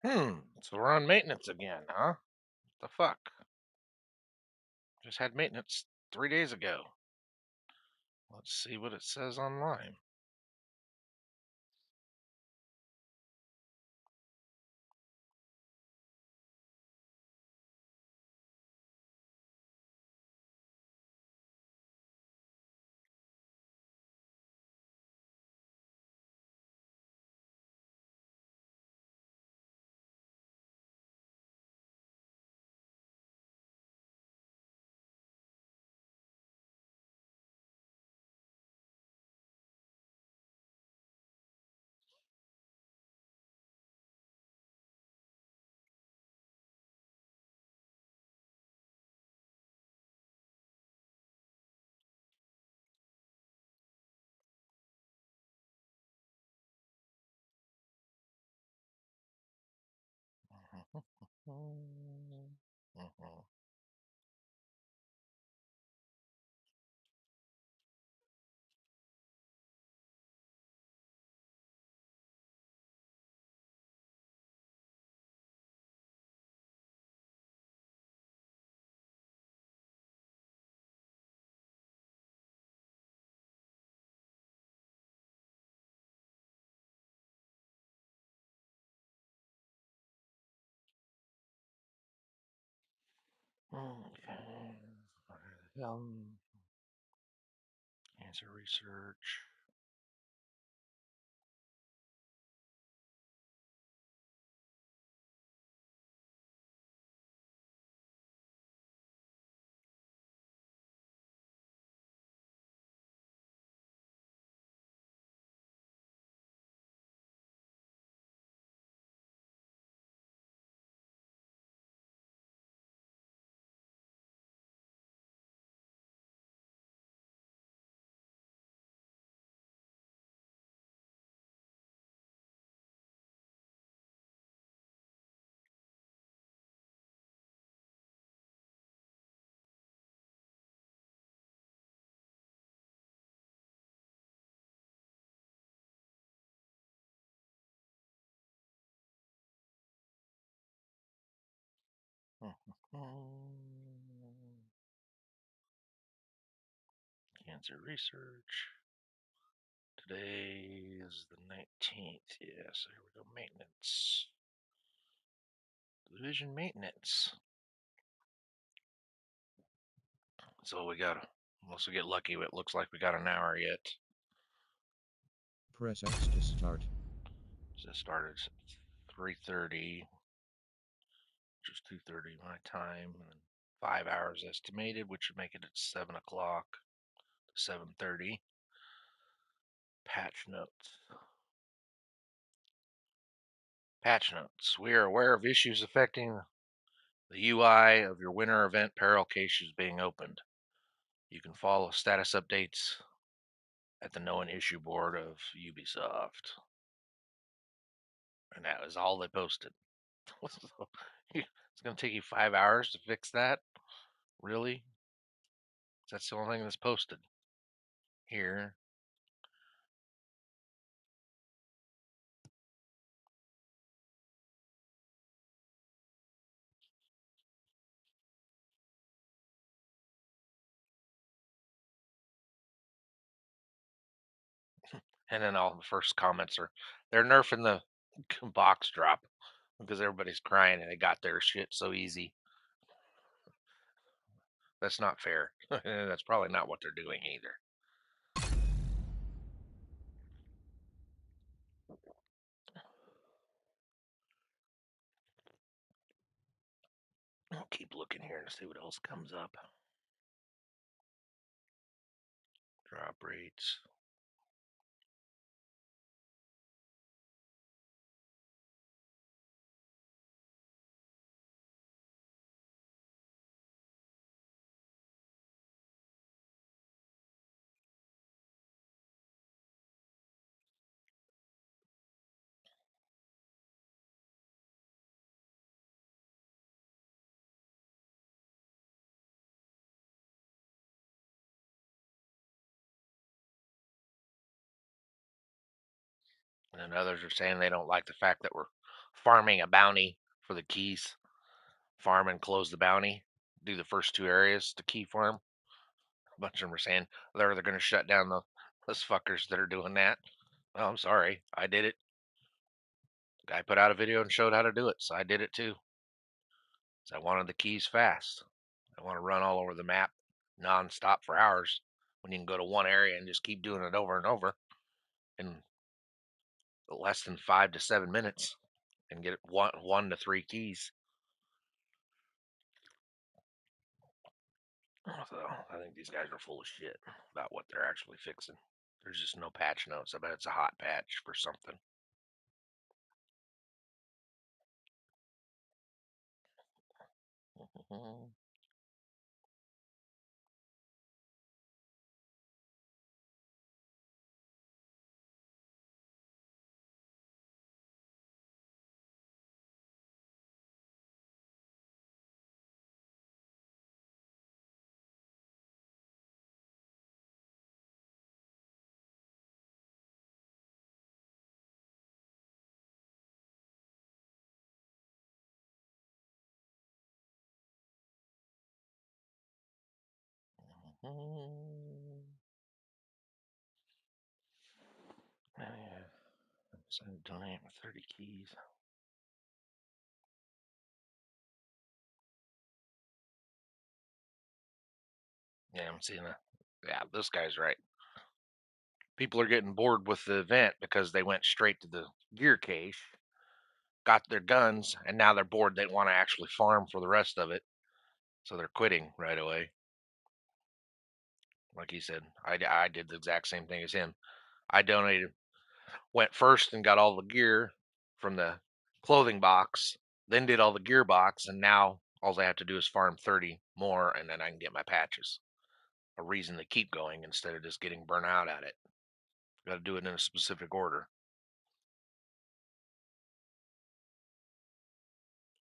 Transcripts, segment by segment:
So we're on maintenance again, huh? What the fuck? Just had maintenance 3 days ago. Let's see what it says online. Okay. Cancer research. Cancer research. Today is the 19th. Yeah, so here we go. Maintenance. Division maintenance. So we got, unless we get lucky, it looks like we got an hour yet. Press X to start. So it started at 3:30, which is 2:30 my time, and 5 hours estimated, which would make it at 7 o'clock to 7:30. Patch notes. Patch notes. We are aware of issues affecting the UI of your winter event peril caches being opened. You can follow status updates at the known issue board of Ubisoft. And that was all they posted. It's going to take you 5 hours to fix that? Really? That's the only thing that's posted here. And then all the first comments are they're nerfing the box drop because everybody's crying and they got their shit so easy. That's not fair. And that's probably not what they're doing either. I'll keep looking here and see what else comes up. Drop rates. And then others are saying they don't like the fact that we're farming a bounty for the keys. Farm and close the bounty. Do the first two areas to key farm. A bunch of them are saying they're going to shut down those fuckers that are doing that. Oh, I'm sorry. I did it. Guy put out a video and showed how to do it, so I did it too. So I wanted the keys fast. I want to run all over the map non-stop for hours when you can go to one area and just keep doing it over and over in less than 5 to 7 minutes and get one to three keys. So I think these guys are full of shit about what they're actually fixing. There's just no patch notes. I bet it's a hot patch for something. Yeah. So donate 30 keys. Yeah, I'm seeing that. Yeah, this guy's right. People are getting bored with the event because they went straight to the gear cache, got their guns, and now they're bored. They want to actually farm for the rest of it. So they're quitting right away. Like he said, I did the exact same thing as him. I donated, went first and got all the gear from the clothing box, then did all the gear box, and now all I have to do is farm 30 more, and then I can get my patches. A reason to keep going instead of just getting burnt out at it. Got to do it in a specific order.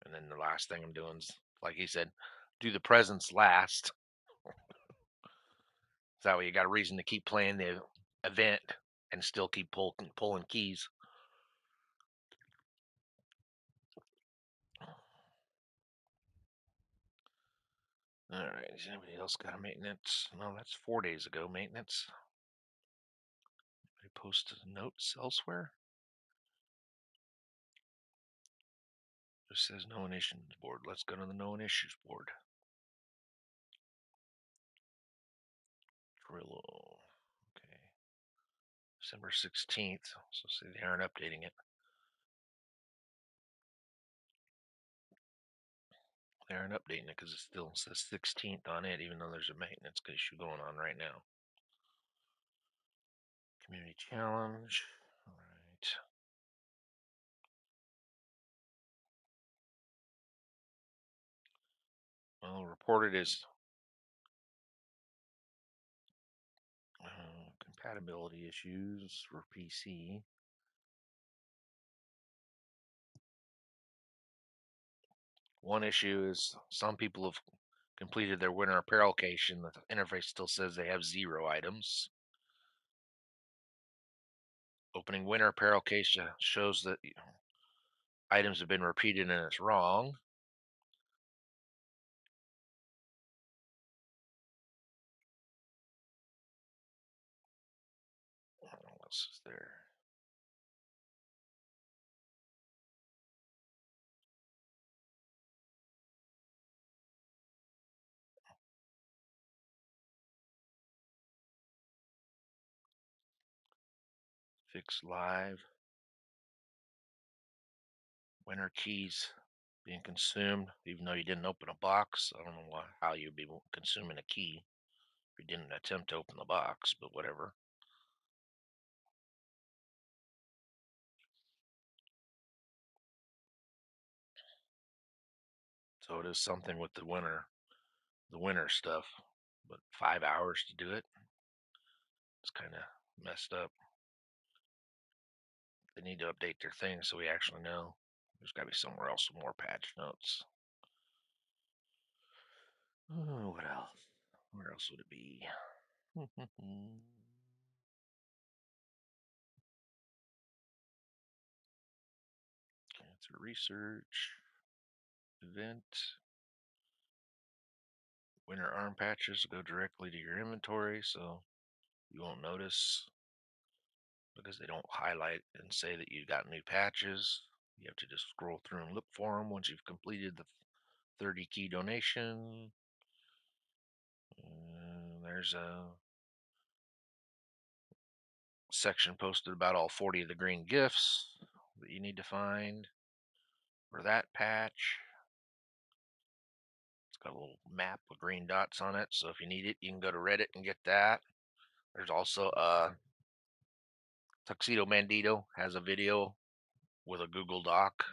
And then the last thing I'm doing is, like he said, do the presents last. So that way you got a reason to keep playing the event and still keep pulling keys. All right. Has anybody else got a maintenance? No, that's 4 days ago. Maintenance. They posted notes elsewhere. Just says no issues board. Let's go to the no issues board. Trillo. Okay. December 16th. So say they aren't updating it. They aren't updating it because it still says 16th on it, even though there's a maintenance issue going on right now. Community challenge. All right. Well, reported is compatibility issues for PC. One issue is some people have completed their winter apparel cache and the interface still says they have 0 items. Opening winter apparel cache shows that items have been repeated and it's wrong. What else is there? Fix live. Winter keys being consumed even though you didn't open a box. I don't know how you'd be consuming a key if you didn't attempt to open the box, but whatever. So it is something with the winter stuff, but 5 hours to do it. It's kind of messed up. They need to update their thing so we actually know. There's got to be somewhere else with more patch notes. Oh, what else? Where else would it be? Feature research, event, winter arm patches go directly to your inventory, so you won't notice because they don't highlight and say that you got new patches. You have to just scroll through and look for them once you've completed the 30 key donation. And there's a section posted about all 40 of the green gifts that you need to find for that patch. It's got a little map with green dots on it, so if you need it, you can go to Reddit and get that. There's also Tuxedo Bandito has a video with a Google Doc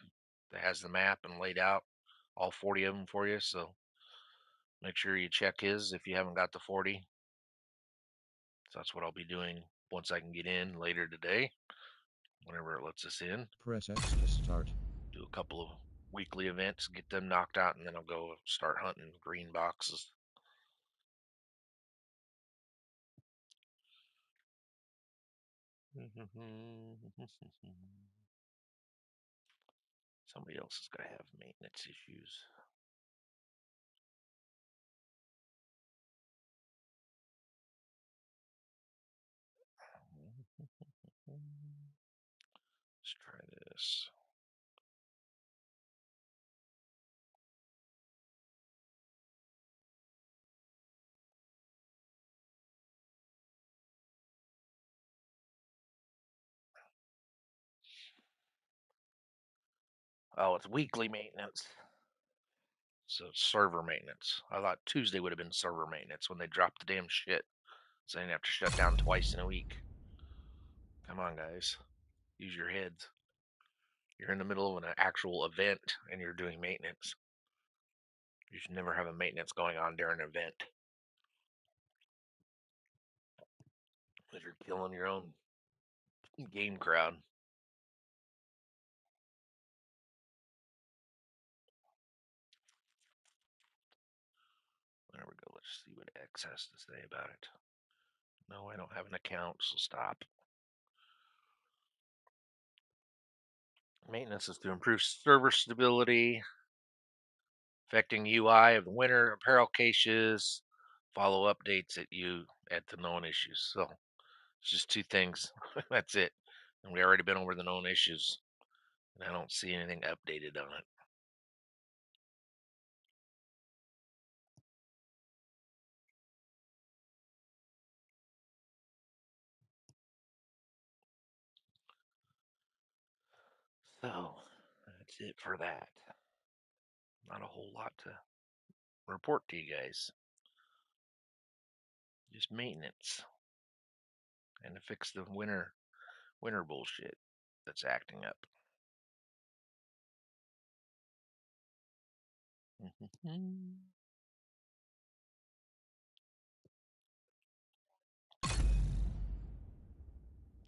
that has the map and laid out all 40 of them for you, so make sure you check his if you haven't got the 40. So that's what I'll be doing once I can get in later today, whenever it lets us in. Press X to start. Do a couple of weekly events, get them knocked out, and then I'll go start hunting green boxes. Somebody else is going to have maintenance issues. Let's try this. Oh, it's weekly maintenance. So it's server maintenance. I thought Tuesday would have been server maintenance when they dropped the damn shit. So they didn't have to shut down twice in a week. Come on, guys. Use your heads. You're in the middle of an actual event and you're doing maintenance. You should never have a maintenance going on during an event. Because you're killing your own game crowd. There we go. Let's see what X has to say about it. No, I don't have an account, so stop. Maintenance is to improve server stability, affecting UI of the winter apparel caches, follow updates at the known issues. So it's just two things. That's it. And we already been over the known issues. And I don't see anything updated on it. So that's it for that. Not a whole lot to report to you guys. Just maintenance. And to fix the winter bullshit that's acting up.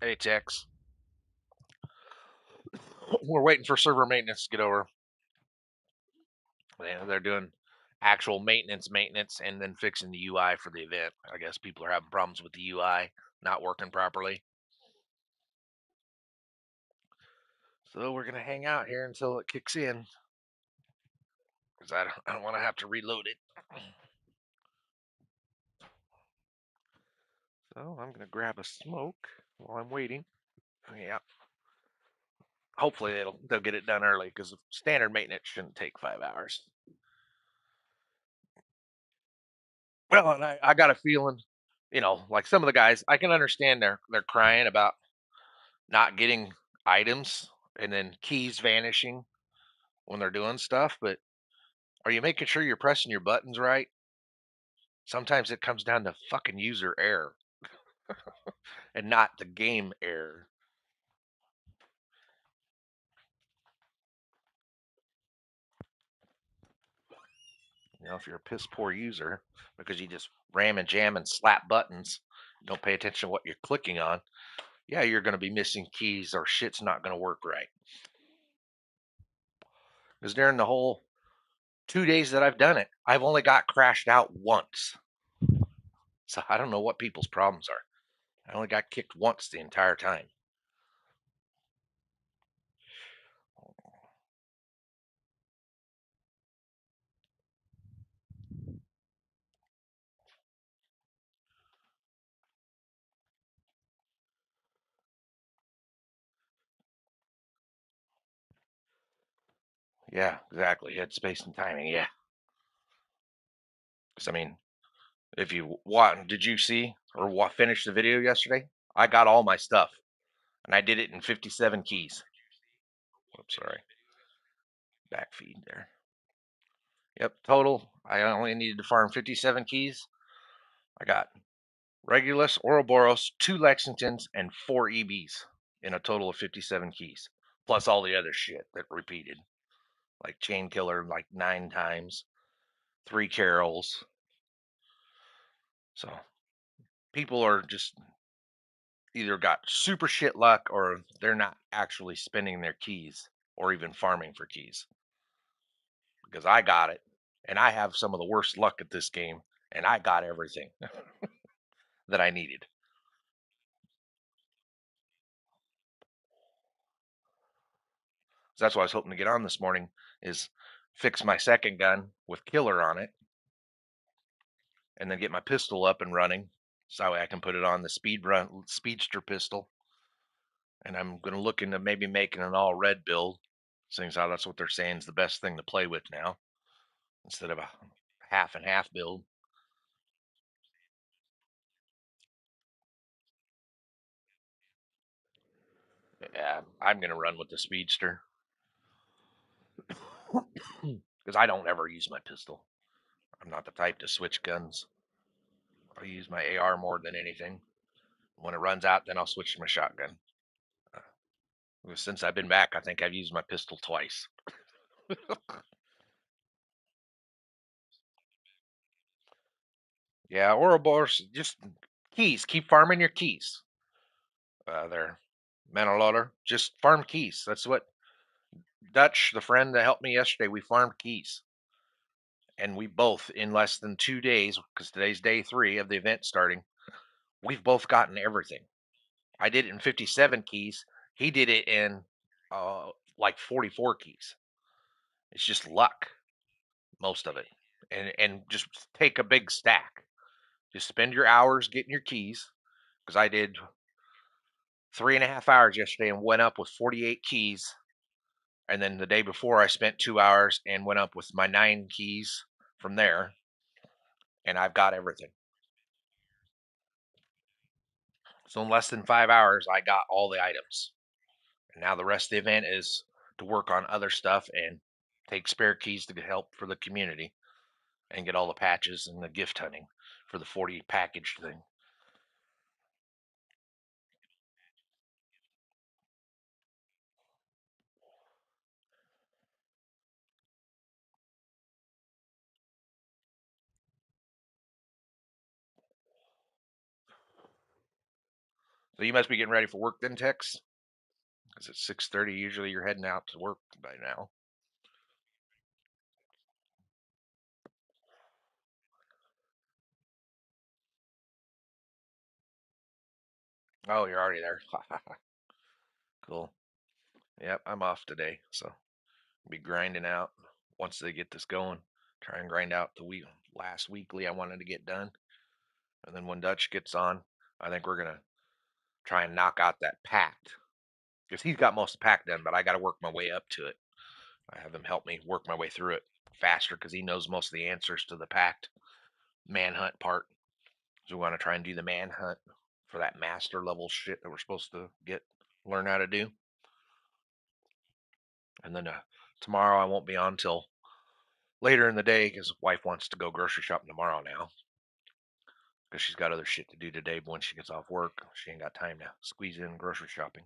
Hey, Tex. We're waiting for server maintenance to get over. They're doing actual maintenance, and then fixing the UI for the event. I guess people are having problems with the UI not working properly. So we're gonna hang out here until it kicks in, because I don't want to have to reload it. So I'm gonna grab a smoke while I'm waiting. Yeah. Hopefully they'll get it done early, because standard maintenance shouldn't take 5 hours. Well, and I got a feeling, like some of the guys, I can understand they're crying about not getting items and then keys vanishing when they're doing stuff, but are you making sure you're pressing your buttons right? Sometimes it comes down to fucking user error and not the game error. If you're a piss poor user because you just ram and jam and slap buttons, don't pay attention to what you're clicking on, yeah, you're going to be missing keys or shit's not going to work right. Because during the whole 2 days that I've done it, I've only got crashed out once. So I don't know what people's problems are. I only got kicked once the entire time. Yeah, exactly. Headspace and timing. Yeah. Because I mean, if you want, did you see or finish the video yesterday? I got all my stuff, and I did it in 57 keys. Oops, sorry. Back feed there. Yep, total. I only needed to farm 57 keys. I got Regulus, Ouroboros, 2 Lexingtons, and 4 EBs in a total of 57 keys, plus all the other shit that repeated, like Chain Killer like 9 times, 3 Carols. So people are just either got super shit luck or they're not actually spending their keys or even farming for keys. Because I got it, and I have some of the worst luck at this game, and I got everything that I needed. So that's what I was hoping to get on this morning is fix my second gun with killer on it, and then get my pistol up and running, so that way I can put it on the speedster pistol. And I'm going to look into maybe making an all red build, seeing as how that's what they're saying is the best thing to play with now, instead of a half and half build. Yeah, I'm going to run with the speedster because I don't ever use my pistol. I'm not the type to switch guns. I use my AR more than anything. When it runs out, then I'll switch to my shotgun. Since I've been back, I think I've used my pistol twice. Yeah, Ouroboros, just keys. Keep farming your keys. There, Manalotter, just farm keys. That's what Dutch, the friend that helped me yesterday, we farmed keys. And we both, in less than 2 days, because today's day 3 of the event starting, we've both gotten everything. I did it in 57 keys. He did it in like 44 keys. It's just luck, most of it. And just take a big stack. Just spend your hours getting your keys. Because I did 3.5 hours yesterday and went up with 48 keys. And then the day before, I spent 2 hours and went up with my 9 keys from there. And I've got everything. So in less than 5 hours, I got all the items. And now the rest of the event is to work on other stuff and take spare keys to help for the community and get all the patches and the gift hunting for the 40 package thing. So you must be getting ready for work then, Tex? Because it's 6:30. Usually you're heading out to work by now. Oh, you're already there. Cool. Yep, I'm off today, so I'll be grinding out once they get this going. Try and grind out the last weekly I wanted to get done, and then when Dutch gets on, I think we're gonna try and knock out that pact because he's got most of the pact done, but I got to work my way up to it. I have him help me work my way through it faster because he knows most of the answers to the pact manhunt part. So we want to try and do the manhunt for that master level shit that we're supposed to learn how to do. And then tomorrow I won't be on till later in the day because wife wants to go grocery shopping tomorrow now because she's got other shit to do today. But when she gets off work, she ain't got time to squeeze in grocery shopping.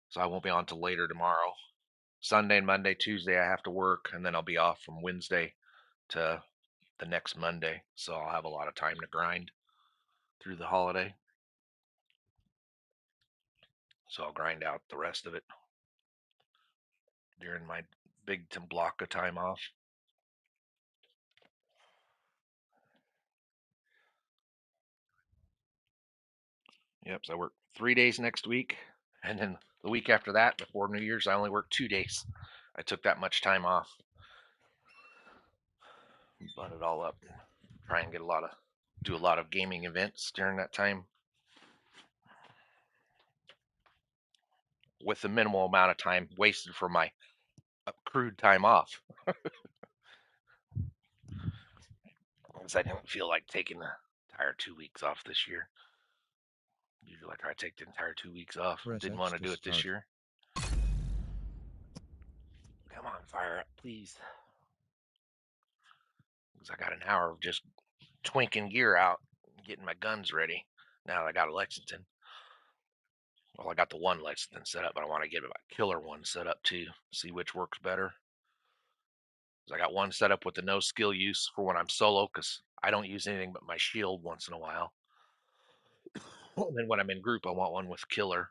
So I won't be on till later tomorrow. Sunday and Monday, Tuesday I have to work, and then I'll be off from Wednesday to the next Monday. So I'll have a lot of time to grind through the holiday. So I'll grind out the rest of it during my big block of time off. Yep, so I work 3 days next week, and then the week after that, before New Year's, I only work 2 days. I took that much time off, butt it all up, try and do a lot of gaming events during that time with the minimal amount of time wasted for my accrued time off because I didn't feel like taking the entire 2 weeks off this year. Usually I try to take the entire 2 weeks off. Press Didn't X want to to do it this start. year. Come on, fire up, please. Because I got an hour of just twinking gear out, getting my guns ready. Now that I got a Lexington. Well, I got the one Lexington set up, but I want to get my killer one set up too. See which works better. I got one set up with the no skill use for when I'm solo, because I don't use anything but my shield once in a while. And then when I'm in group, I want one with killer.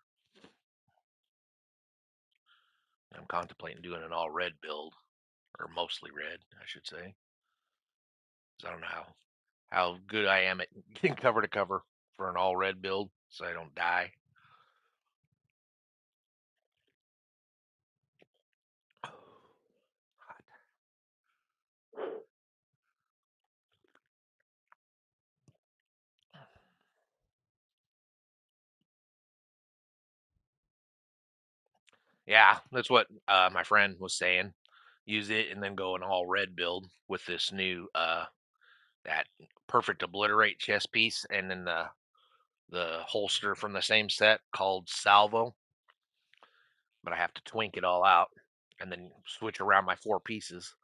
I'm contemplating doing an all red build, or mostly red, I should say. I don't know how good I am at getting cover to cover for an all red build, so I don't die. Yeah, that's what my friend was saying. Use it and then go an all red build with this new that perfect obliterate chest piece, and then the holster from the same set called Salvo. But I have to twink it all out and then switch around my four pieces,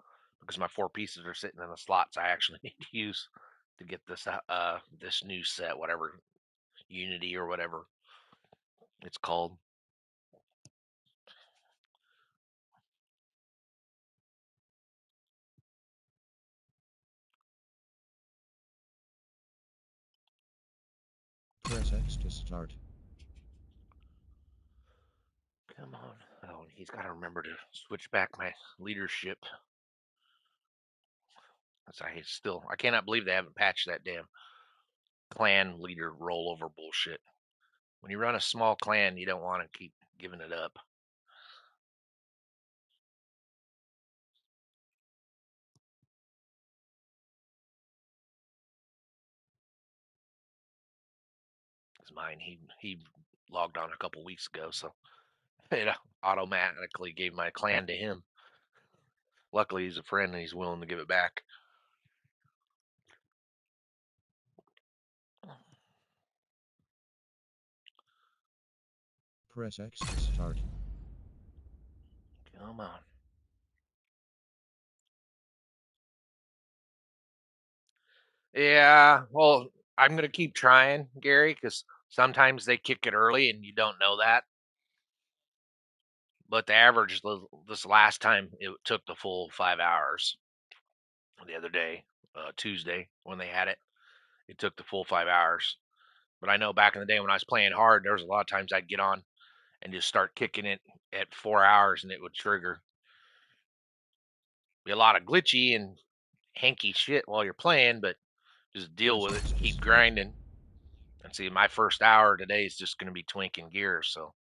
because my four pieces are sitting in the slots I actually need to use to get this new set, whatever Unity or whatever it's called. Press X to start. Come on. Oh, and he's got to remember to switch back my leadership. I cannot believe they haven't patched that damn clan leader rollover bullshit. When you run a small clan, you don't want to keep giving it up. Because mine, he logged on a couple weeks ago, so it automatically gave my clan to him. Luckily, he's a friend and he's willing to give it back. Press X to start. Come on. Yeah, well, I'm going to keep trying, Gary, because sometimes they kick it early and you don't know that. But the average this last time, it took the full 5 hours. The other day, Tuesday, when they had it, it took the full 5 hours. But I know back in the day when I was playing hard, there was a lot of times I'd get on and just start kicking it at 4 hours and it would trigger. Be a lot of glitchy and hanky shit while you're playing, but just deal with it and keep grinding. And see, my first hour today is just going to be twinking gears, so,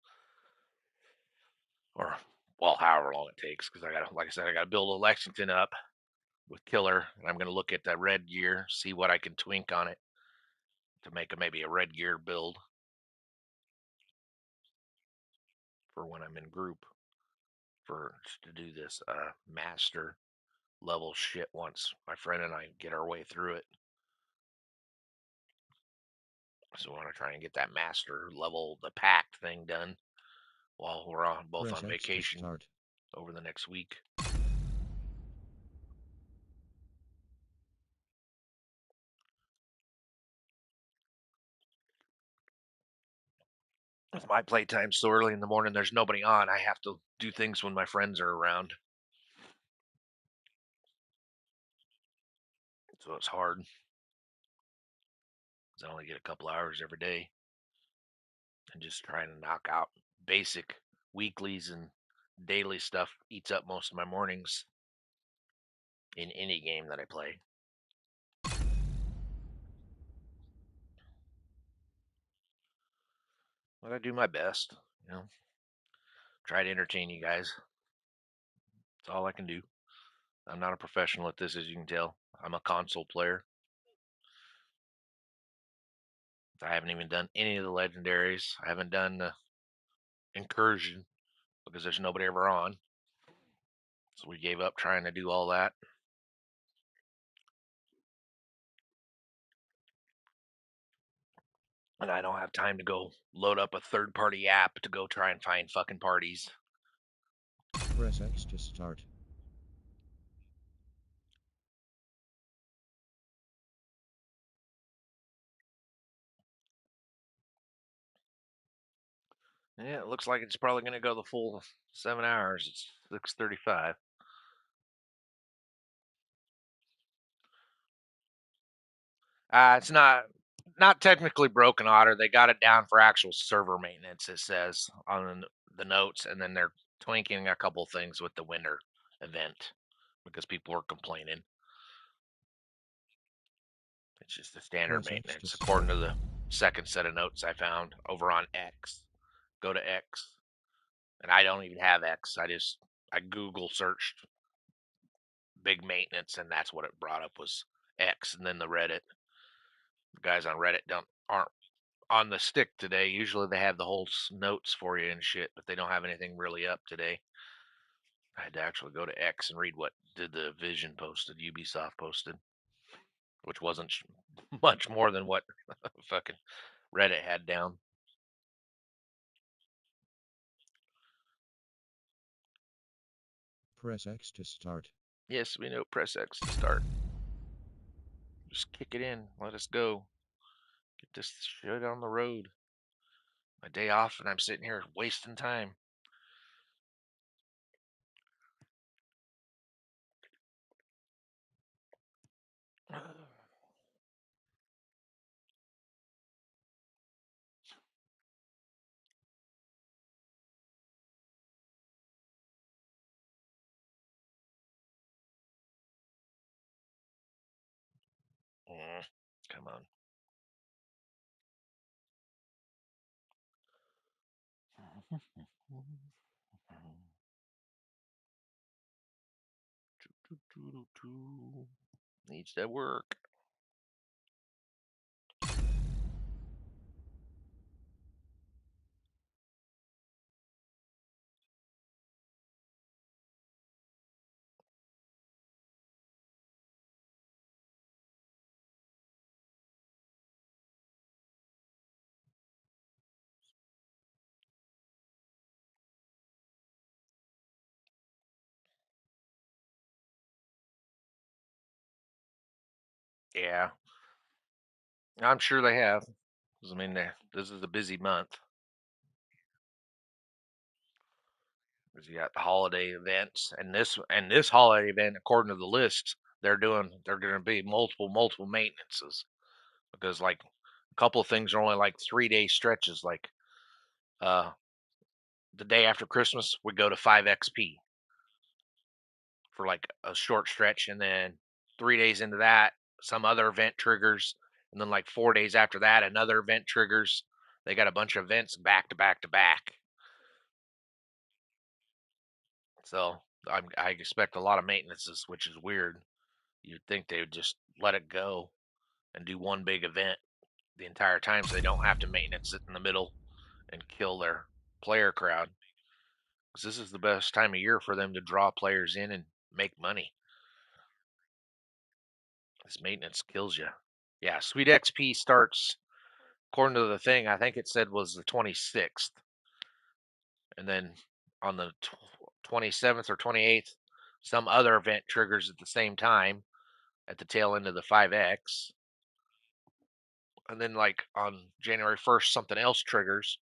or well, however long it takes, because I got, like I said, I got to build a Lexington up with killer, and I'm going to look at that red gear, see what I can twink on it to make maybe a red gear build for when I'm in group for to do this master level shit once my friend and I get our way through it. So I want to try and get that master level, the pact thing done while we're both Press on X to vacation start. over the next week. With my playtime so early in the morning, there's nobody on. I have to do things when my friends are around. So it's hard because I only get a couple hours every day. And just trying to knock out basic weeklies and daily stuff eats up most of my mornings in any game that I play. But I do my best, you know, try to entertain you guys. That's all I can do. I'm not a professional at this, as you can tell. I'm a console player. I haven't even done any of the legendaries. I haven't done the incursion because there's nobody ever on. So we gave up trying to do all that. And I don't have time to go load up a third-party app to go try and find fucking parties. Press X to start. Yeah, it looks like it's probably going to go the full 7 hours. It's 6:35. It's not technically broken, Otter. They got it down for actual server maintenance. It says on the notes, and then they're twinking a couple things with the winter event because people were complaining. It's just the standard Press X to maintenance according start. to the second set of notes I found over on X. Go to X, and I don't even have X. I Google searched big maintenance, and that's what it brought up was X, and then the Reddit. The guys on Reddit aren't on the stick today. Usually they have the whole notes for you and shit, but they don't have anything really up today. I had to actually go to X and read what did the Vision posted, Ubisoft posted, which wasn't much more than what fucking Reddit had down. Press X to start. Yes, we know. Press X to start. Just kick it in. Let us go. Get this shit on the road. My day off, and I'm sitting here wasting time. Come on. Needs to work. Yeah, I'm sure they have. 'Cause, I mean, this is a busy month. Because you got the holiday events, and this holiday event, according to the list, they're going to be multiple maintenances because like a couple of things are only like 3 day stretches. Like uh, the day after Christmas, we go to 5XP for like a short stretch, and then 3 days into that, some other event triggers, and then like 4 days after that, another event triggers. They got a bunch of events back to back to back. So I expect a lot of maintenances, which is weird. You'd think they would just let it go and do one big event the entire time so they don't have to maintenance it in the middle and kill their player crowd. Because this is the best time of year for them to draw players in and make money. This maintenance kills you. Yeah, Sweet XP starts, according to the thing, I think it said was the 26th. And then on the 27th or 28th, some other event triggers at the same time at the tail end of the 5X. And then, like, on January 1st, something else triggers.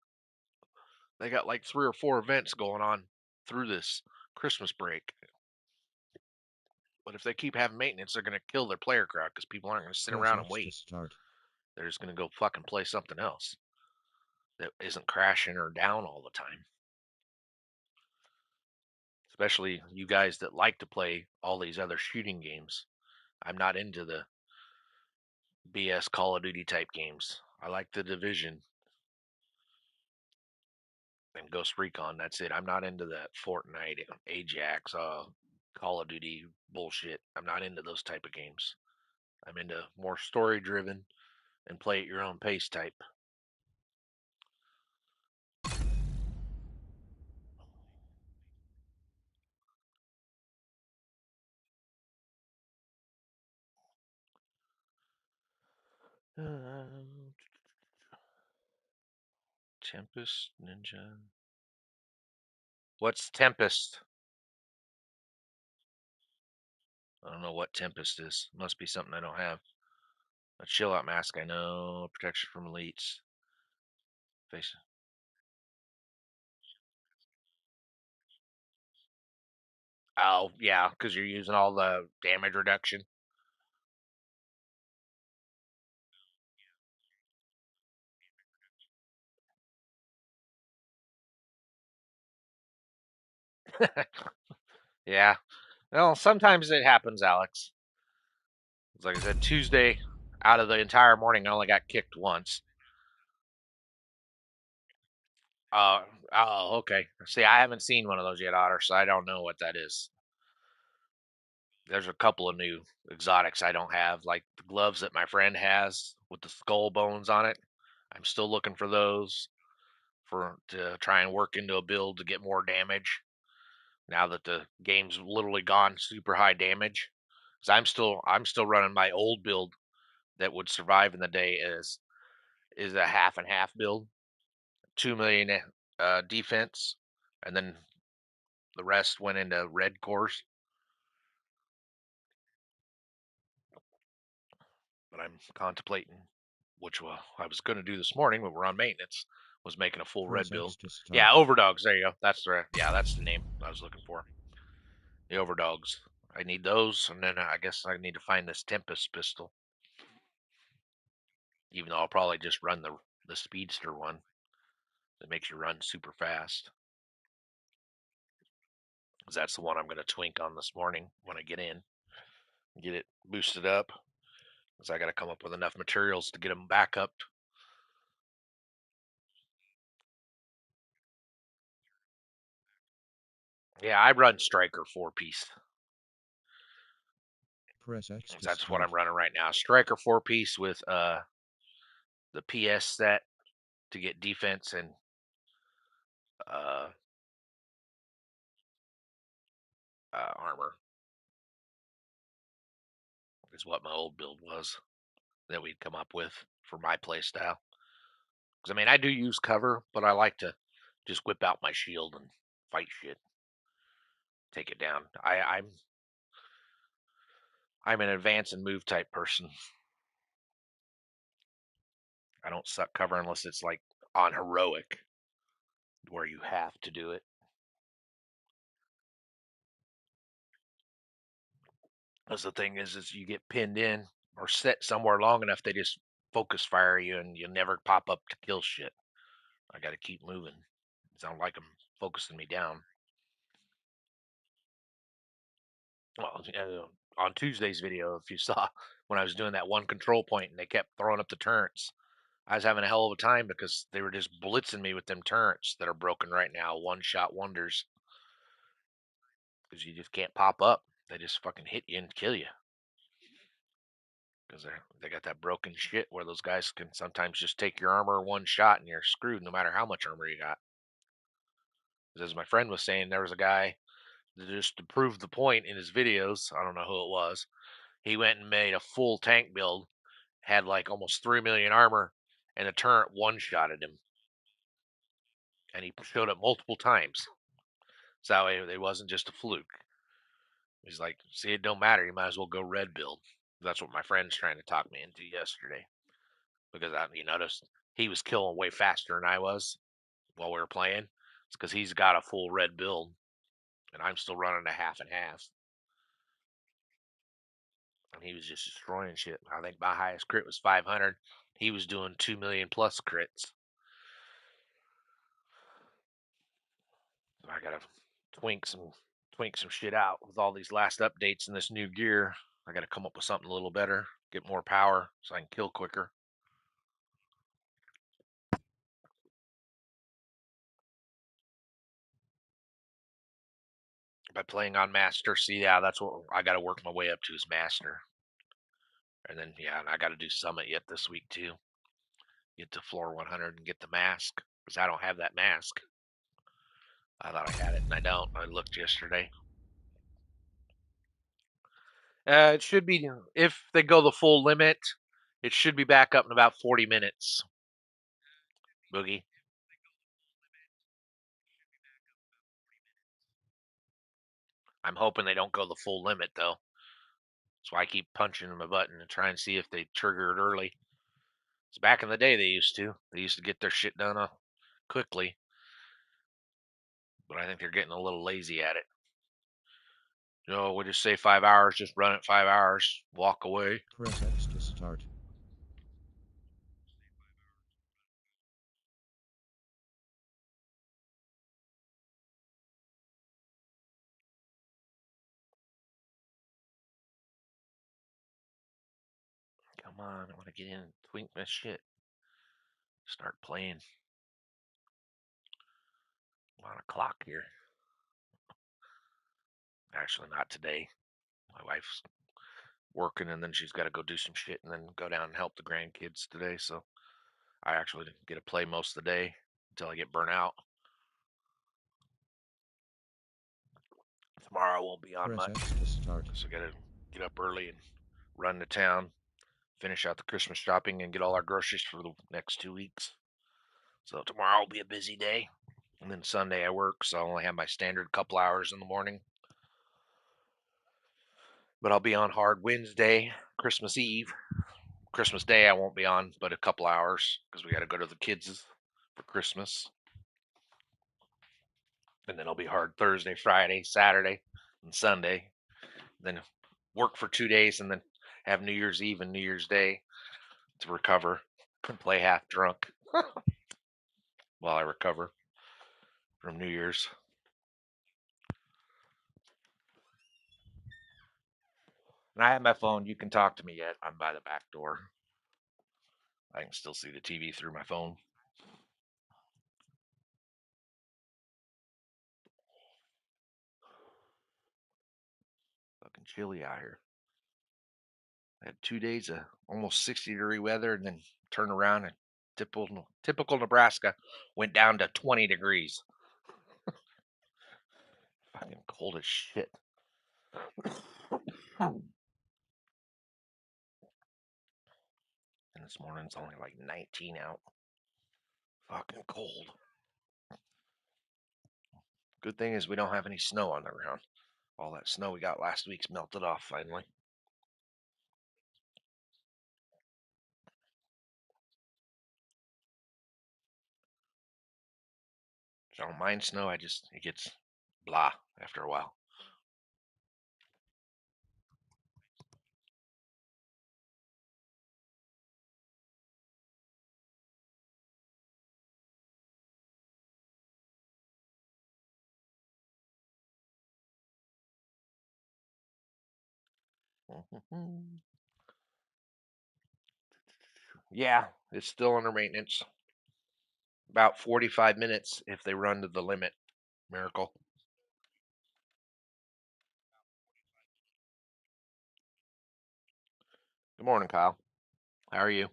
They got like 3 or 4 events going on through this Christmas break. But if they keep having maintenance, they're going to kill their player crowd because people aren't going to sit Press around and X to wait. start. They're just going to go fucking play something else that isn't crashing or down all the time. Especially you guys that like to play all these other shooting games. I'm not into the BS Call of Duty type games. I like the Division and Ghost Recon. That's it. I'm not into that Fortnite, Ajax, Call of Duty bullshit. I'm not into those type of games. I'm into more story driven and play at your own pace type. Tempest Ninja. What's Tempest? I don't know what Tempest is. Must be something I don't have. A chill out mask, I know. Protection from elites. Face. Oh, yeah, because you're using all the damage reduction. Yeah. Well, sometimes it happens, Alex. It's like I said, Tuesday, out of the entire morning, I only got kicked once. Uh, oh, okay. See, I haven't seen one of those yet, Otter, so I don't know what that is. There's a couple of new exotics I don't have, like the gloves that my friend has with the skull bones on it. I'm still looking for those for to try and work into a build to get more damage. Now that the game's literally gone super high damage, because I'm still running my old build that would survive in the day is a half and half build, 2 million defense, and then the rest went into red cores. But I'm contemplating, which I was going to do this morning when we're on maintenance, was making a full red Press build. X to Yeah, start. overdogs. There you go. That's the name I was looking for. The overdogs. I need those, and then I guess I need to find this Tempest pistol. Even though I'll probably just run the speedster one that makes you run super fast, because that's the one I'm going to twink on this morning when I get in, get it boosted up. Because I got to come up with enough materials to get them back up. Yeah, I run striker 4 piece. Press X to That's what I'm start. running right now. Striker 4 piece with the PS set to get defense and uh, armor is what my old build was that we'd come up with for my playstyle. Because I mean, I do use cover, but I like to just whip out my shield and fight shit, take it down. I'm an advance and move type person. I don't suck cover unless it's like on heroic where you have to do it. Because the thing is you get pinned in or set somewhere long enough, they just focus fire you and you never pop up to kill shit. I got to keep moving. It sounds like them focusing me down. Well, on Tuesday's video, if you saw when I was doing that one control point and they kept throwing up the turrets, I was having a hell of a time because they were just blitzing me with them turrets that are broken right now, one shot wonders, because you just can't pop up. They just fucking hit you and kill you because they got that broken shit where those guys can sometimes just take your armor one shot and you're screwed no matter how much armor you got. As my friend was saying, there was a guy that just to prove the point in his videos. I don't know who it was. He went and made a full tank build, had like almost 3 million armor, and the turret one shotted him, and he showed up multiple times. So it wasn't just a fluke. He's like, see, it don't matter. You might as well go red build. That's what my friend's trying to talk me into yesterday because you noticed he was killing way faster than I was while we were playing. It's because he's got a full red build, and I'm still running a half and half. And he was just destroying shit. I think my highest crit was 500. He was doing 2 million plus crits. So I gotta twink some twink some shit out with all these last updates and this new gear. I gotta come up with something a little better, get more power so I can kill quicker. By playing on master, see, yeah, that's what I gotta work my way up to is master. And then yeah, and I gotta do summit yet this week too. Get to floor 100 and get the mask because I don't have that mask. I thought I had it and I don't. I looked yesterday. It should be if they go the full limit. It should be back up in about 40 minutes, Boogie. I'm hoping they don't go the full limit, though. So I keep punching my button and try and see if they trigger it early. It's back in the day they used to. They used to get their shit done quickly, but I think they're getting a little lazy at it. We'll just say 5 hours, just run it 5 hours, walk away. Press X to start. Come on, I want to get in and twink my shit. Start playing. A lot of clock here. Actually, not today. My wife's working and then she's got to go do some shit and then go down and help the grandkids today. So I actually get to play most of the day until I get burnt out. Tomorrow I won't be on Press much. X to start. So I got to get up early and run to town, finish out the Christmas shopping, and get all our groceries for the next 2 weeks. So tomorrow will be a busy day. And then Sunday I work, so I only have my standard couple hours in the morning. But I'll be on hard Wednesday, Christmas Eve. Christmas Day I won't be on, but a couple hours because we got to go to the kids' for Christmas. And then I'll be hard Thursday, Friday, Saturday, and Sunday. Then work for 2 days and then have New Year's Eve and New Year's Day to recover and play half drunk while I recover from New Year's. And I have my phone. You can talk to me yet. I'm by the back door. I can still see the TV through my phone. Fucking chilly out here. I had 2 days of almost 60-degree weather and then turned around and typical Nebraska went down to 20 degrees. Fucking cold as shit. And this morning it's only like 19 out. Fucking cold. Good thing is we don't have any snow on the ground. All that snow we got last week's melted off finally. I don't mind snow. It gets blah after a while. Yeah, it's still under maintenance. About 45 minutes if they run to the limit. Miracle. Good morning, Kyle. How are you?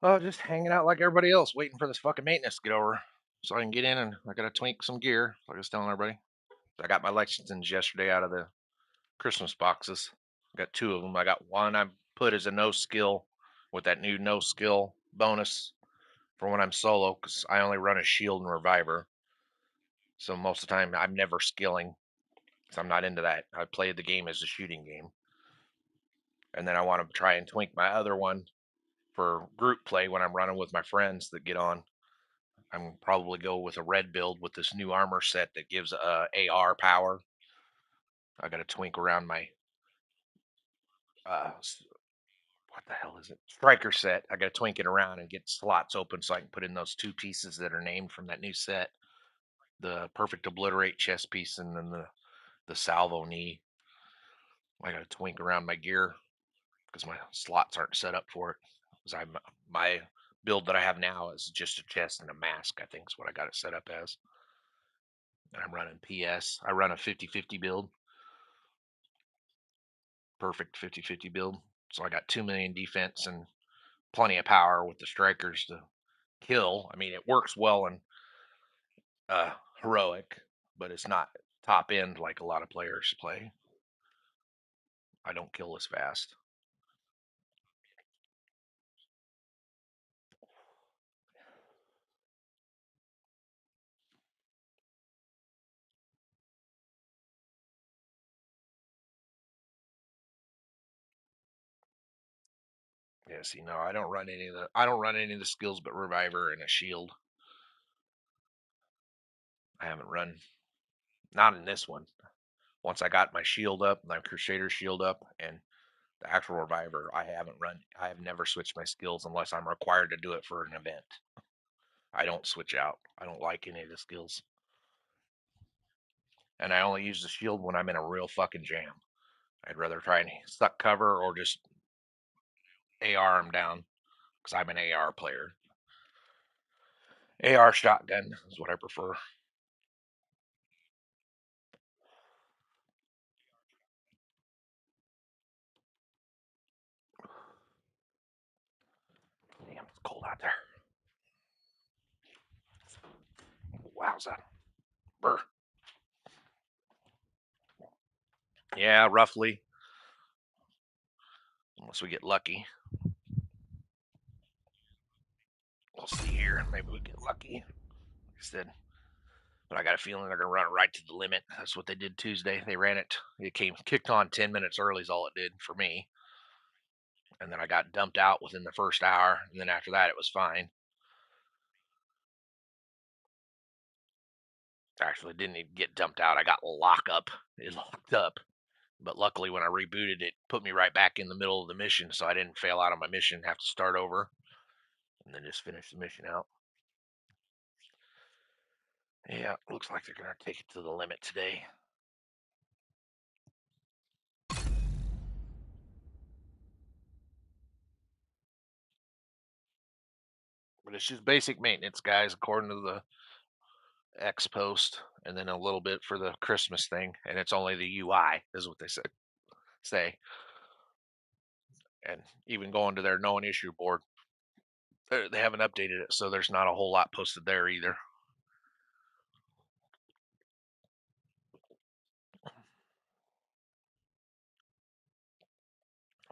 Oh, just hanging out like everybody else, waiting for this fucking maintenance to get over so I can get in and I gotta twink some gear, like I was telling everybody. I got my Lexingtons yesterday out of the Christmas boxes. I got two of them. I got one I put as a no skill with that new no skill bonus for when I'm solo because I only run a shield and reviver. So most of the time I'm never skilling because I'm not into that. I played the game as a shooting game. And then I want to try and twink my other one for group play when I'm running with my friends that get on. I'm probably go with a red build with this new armor set that gives AR power. I got to twink around my uh, what the hell is it? Striker set. I got to twink it around and get slots open so I can put in those two pieces that are named from that new set the perfect obliterate chest piece, and then the salvo knee. I got to twink around my gear because my slots aren't set up for it. Because my build that I have now is just a chest and a mask. I think is what I got it set up as. And I'm running PS. I run a 50-50 build. Perfect 50-50 build. So I got 2 million defense and plenty of power with the strikers to kill. I mean, it works well in heroic, but it's not top end like a lot of players play. I don't kill as fast. Yeah, see, no, I don't run any of the skills but reviver and a shield. I haven't run, not in this one. Once I got my shield up, my Crusader shield up, and the actual reviver, I haven't run. I have never switched my skills unless I'm required to do it for an event. I don't switch out. I don't like any of the skills, and I only use the shield when I'm in a real fucking jam. I'd rather try and suck cover or just AR him down because I'm an AR player. AR shotgun is what I prefer. Damn, it's cold out there. Wowza. Brr. Yeah, roughly. Unless we get lucky. We'll see here. Maybe we get lucky. Like I said, but I got a feeling they're going to run it right to the limit. That's what they did Tuesday. They ran it. It came kicked on 10 minutes early is all it did for me. And then I got dumped out within the first hour. And then after that, it was fine. Actually, didn't even get dumped out. I got lock up. It locked up. But luckily, when I rebooted, it put me right back in the middle of the mission. So I didn't fail out on my mission, have to start over, and then just finish the mission out. Yeah, looks like they're going to take it to the limit today. But it's just basic maintenance, guys, according to the X post, and then a little bit for the Christmas thing. And it's only the UI, is what they say. And even going to their known issue board, they haven't updated it, so there's not a whole lot posted there either.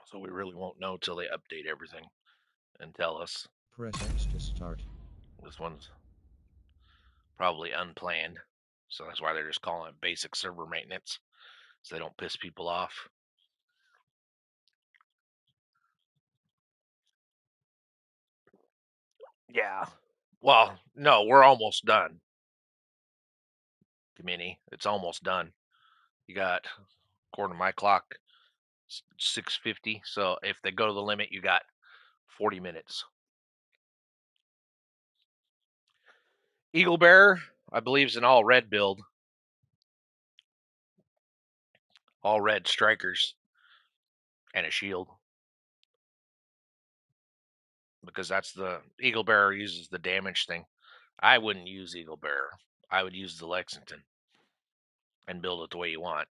So we really won't know till they update everything and tell us. Press X to start. This one's probably unplanned, so that's why they're just calling it basic server maintenance, so they don't piss people off. Yeah. Well, no, we're almost done. Committee, it's almost done. You got, according to my clock, 6:50. So if they go to the limit, you got 40 minutes. Eagle Bearer, I believe, is an all red build. All red strikers and a shield. Because that's the Eagle Bearer uses the damage thing. I wouldn't use Eagle Bearer. I would use the Lexington and build it the way you want.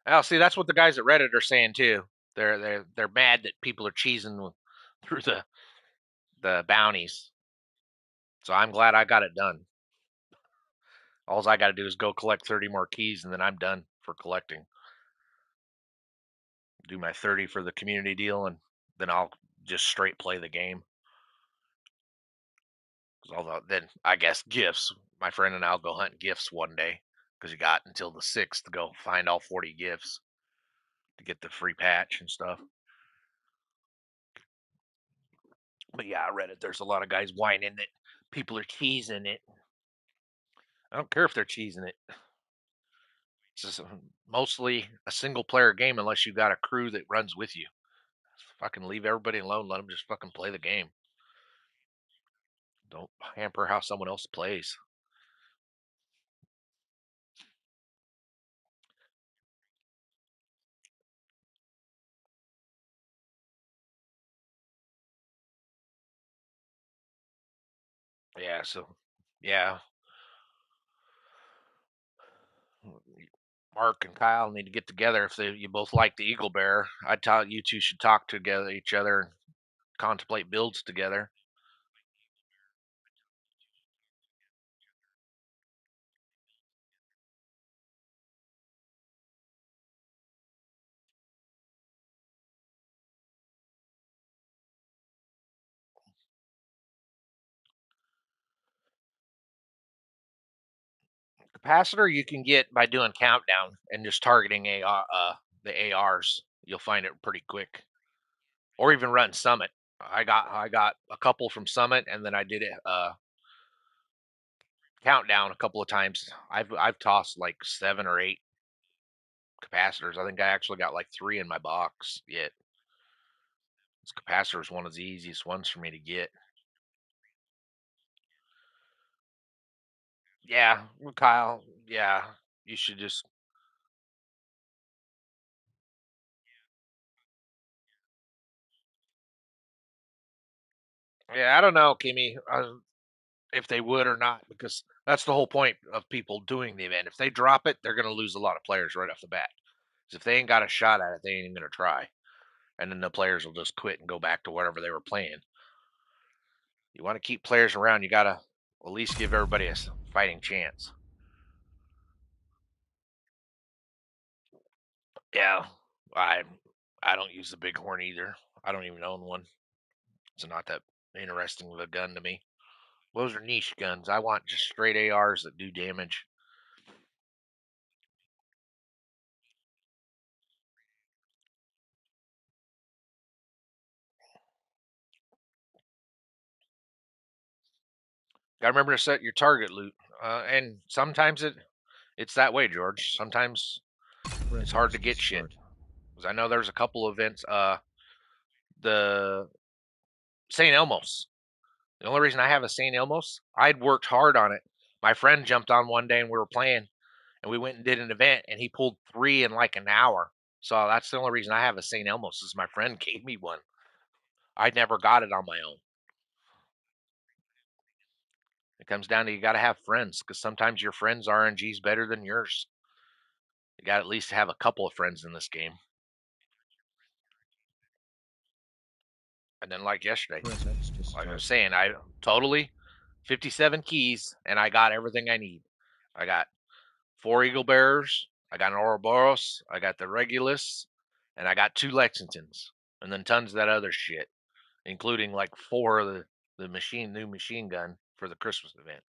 Oh, see, that's what the guys at Reddit are saying too. They're mad that people are cheesing through the bounties. So I'm glad I got it done. All I got to do is go collect 30 more keys, and then I'm done for collecting. Do my 30 for the community deal, and then I'll just straight play the game. Although then I guess gifts. My friend and I'll go hunt gifts one day because you got until the 6th to go find all 40 gifts to get the free patch and stuff. But yeah, I read it. There's a lot of guys whining that people are cheesing it. I don't care if they're cheesing it. It's just mostly a single player game unless you got a crew that runs with you. Fucking leave everybody alone. Let them just fucking play the game. Don't hamper how someone else plays. Yeah, so yeah, Mark and Kyle need to get together if you both like the Eagle Bear. I thought you two should talk together each other and contemplate builds together. Capacitor you can get by doing countdown and just targeting the ARs. You'll find it pretty quick, or even run Summit. I got a couple from Summit, and then I did it countdown a couple of times. I've tossed like 7 or 8 capacitors. I think I actually got like 3 in my box yet. This capacitor is one of the easiest ones for me to get. Yeah, Kyle. Yeah, you should just. Yeah, I don't know, Kimmy, if they would or not, because that's the whole point of people doing the event. If they drop it, they're going to lose a lot of players right off the bat. Because if they ain't got a shot at it, they ain't even going to try, and then the players will just quit and go back to whatever they were playing. You want to keep players around, you got to at least give everybody a fighting chance. Yeah, I I don't use the bighorn either. I don't even own one. It's not that interesting of a gun to me. Those are niche guns. I want just straight ARs that do damage. Got to remember to set your target loot. And sometimes it's that way, George. Sometimes it's Press hard X to to get shit. start. Because I know there's a couple events. The St. Elmo's. The only reason I have a St. Elmo's, I'd worked hard on it. My friend jumped on one day and we were playing, and we went and did an event, and he pulled 3 in like an hour. So that's the only reason I have a St. Elmo's is my friend gave me one. I never got it on my own. It comes down to you got to have friends because sometimes your friends' RNG is better than yours. You got to at least have a couple of friends in this game. And then like yesterday, Press X to like I was start. saying, I totally 57 keys and I got everything I need. I got 4 Eagle Bearers, I got an Ouroboros, I got the Regulus, and I got 2 Lexingtons, and then tons of that other shit, including like 4 of the new machine gun for the Christmas event.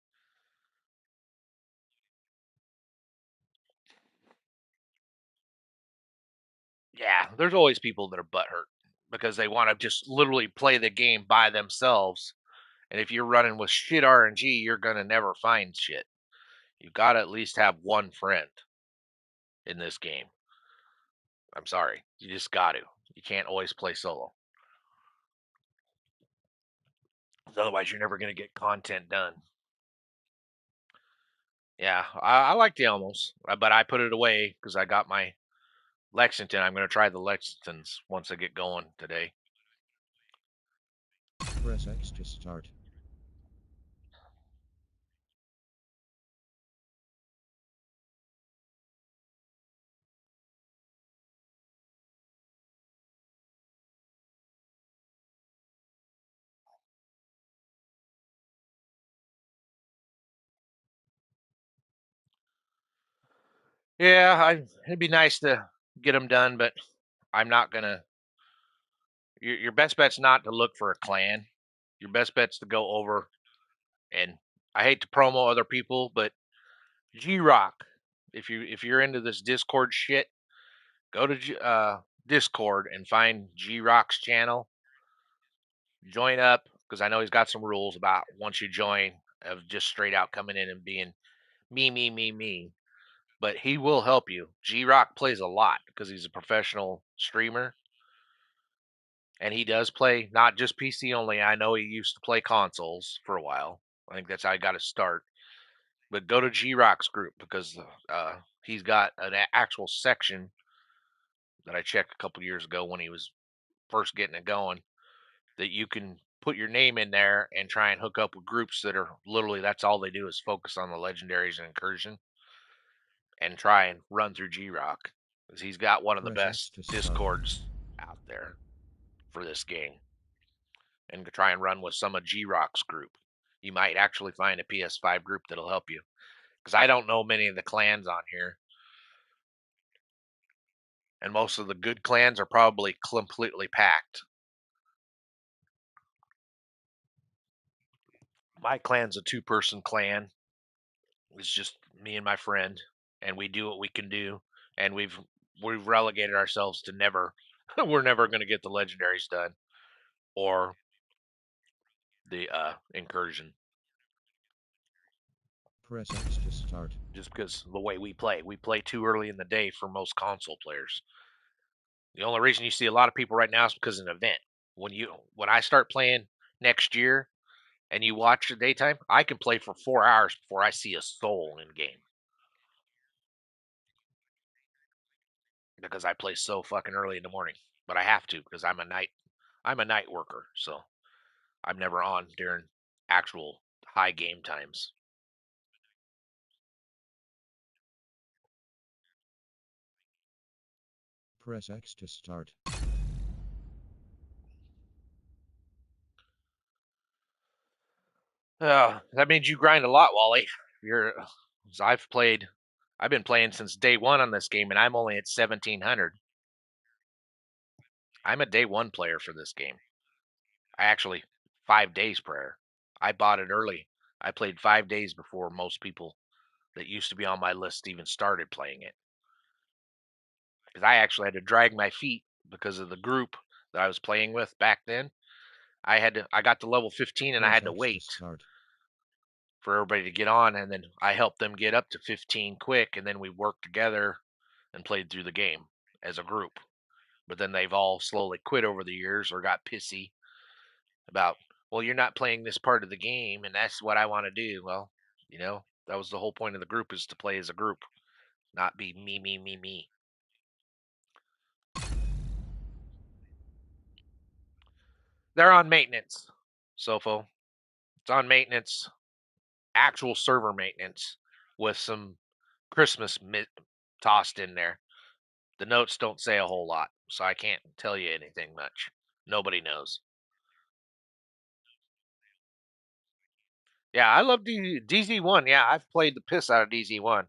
Yeah, there's always people that are butthurt because they want to just literally play the game by themselves. And if you're running with shit RNG, you're gonna never find shit. You gotta at least have one friend in this game. I'm sorry, you just got to. You can't always play solo. Otherwise, you're never gonna get content done. Yeah, I like the Elmos, but I put it away because I got my Lexington. I'm gonna try the Lexingtons once I get going today. Press X to start. Yeah, it'd be nice to get them done, but I'm not gonna. Your best bet's not to look for a clan. Your best bet's to go over and I hate to promo other people, but G Rock. If you're into this Discord shit, go to Discord and find G Rock's channel. Join up because I know he's got some rules about once you join of just straight out coming in and being me, me, me, me. But he will help you. G Rock plays a lot because he's a professional streamer. And he does play not just PC only. I know he used to play consoles for a while. I think that's how he got his start. But go to G Rock's group because he's got an actual section that I checked a couple years ago when he was first getting it going that you can put your name in there and try and hook up with groups that are literally that's all they do is focus on the legendaries and incursion and try and run through G Rock because he's got one of the Press X best to start. discords out there for this game and to try and run with some of G Rock's group. You might actually find a PS5 group that'll help you because I don't know many of the clans on here, and most of the good clans are probably completely packed. My clan's a two-person clan. It's just me and my friend, and we do what we can do, and we've relegated ourselves to never. We're never going to get the legendaries done or the incursion, Press X to start. just because of the way we play too early in the day for most console players. The only reason you see a lot of people right now is because of an event. When I start playing next year and you watch the daytime, I can play for 4 hours before I see a soul in game because I play so fucking early in the morning. But I have to because I'm a night worker, so I'm never on during actual high game times. Press X to start. That means you grind a lot, Wally. You're, I've played, I've been playing since day one on this game, and I'm only at 1700. I'm a day one player for this game. I actually 5 days prior. I bought it early. I played 5 days before most people that used to be on my list even started playing it. Because I actually had to drag my feet because of the group that I was playing with back then. I got to level 15 and I Press had to X to wait start. for everybody to get on, and then I helped them get up to 15 quick, and then we worked together and played through the game as a group. But then they've all slowly quit over the years or got pissy about, well, you're not playing this part of the game, and that's what I want to do. Well, that was the whole point of the group is to play as a group, not be me, me, me, me. They're on maintenance, Sofo. It's on maintenance, actual server maintenance with some Christmas tossed in there. The notes don't say a whole lot, so I can't tell you anything much. Nobody knows. Yeah, I love DZ1. Yeah, I've played the piss out of DZ1.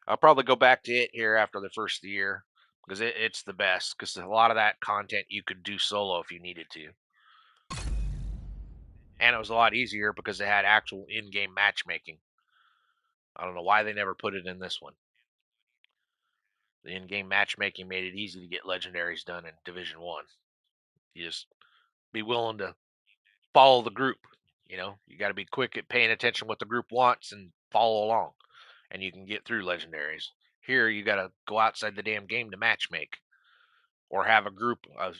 I'll probably go back to it here after the first year because it's the best. Because a lot of that content you could do solo if you needed to, and it was a lot easier because it had actual in-game matchmaking. I don't know why they never put it in this one. The in-game matchmaking made it easy to get legendaries done in Division 1. You just be willing to follow the group. You got to be quick at paying attention what the group wants and follow along, and you can get through legendaries. Here, you got to go outside the damn game to matchmake or have a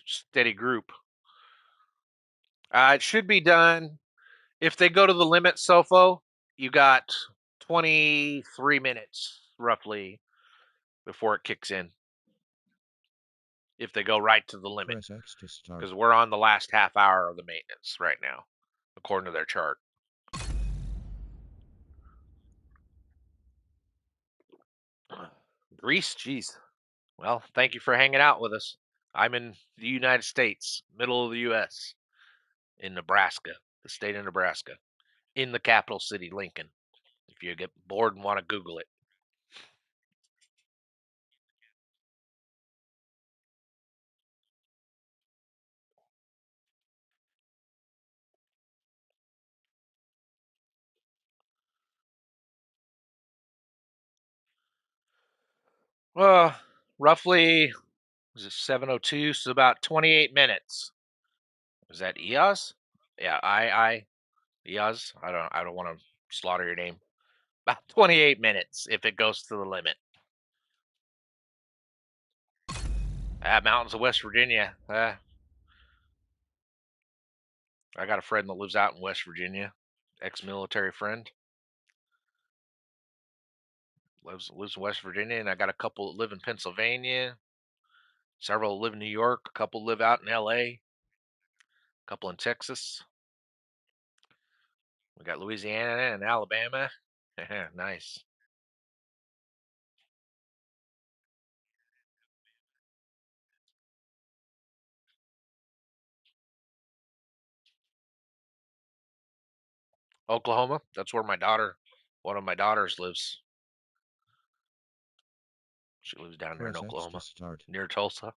steady group. It should be done. If they go to the limit, Sofo, you got 23 minutes roughly before it kicks in. If they go right to the limit, Press X to start. because we're on the last half hour of the maintenance right now, according to their chart. Greece, jeez. Well, thank you for hanging out with us. I'm in the United States, middle of the U.S., in Nebraska, the state of Nebraska, in the capital city, Lincoln. If you get bored and want to Google it. Well, roughly, was it 7:02? So about 28 minutes. Is that EOS? Yeah, EOS. I don't want to slaughter your name. About 28 minutes if it goes to the limit. Mountains of West Virginia. I got a friend that lives out in West Virginia, ex-military friend. Lives in West Virginia, and I got a couple that live in Pennsylvania. Several live in New York. A couple live out in L.A. A couple in Texas. We got Louisiana and Alabama. Nice. Oklahoma. That's where one of my daughters lives. She lives down there in Press X to Oklahoma, start. near Tulsa.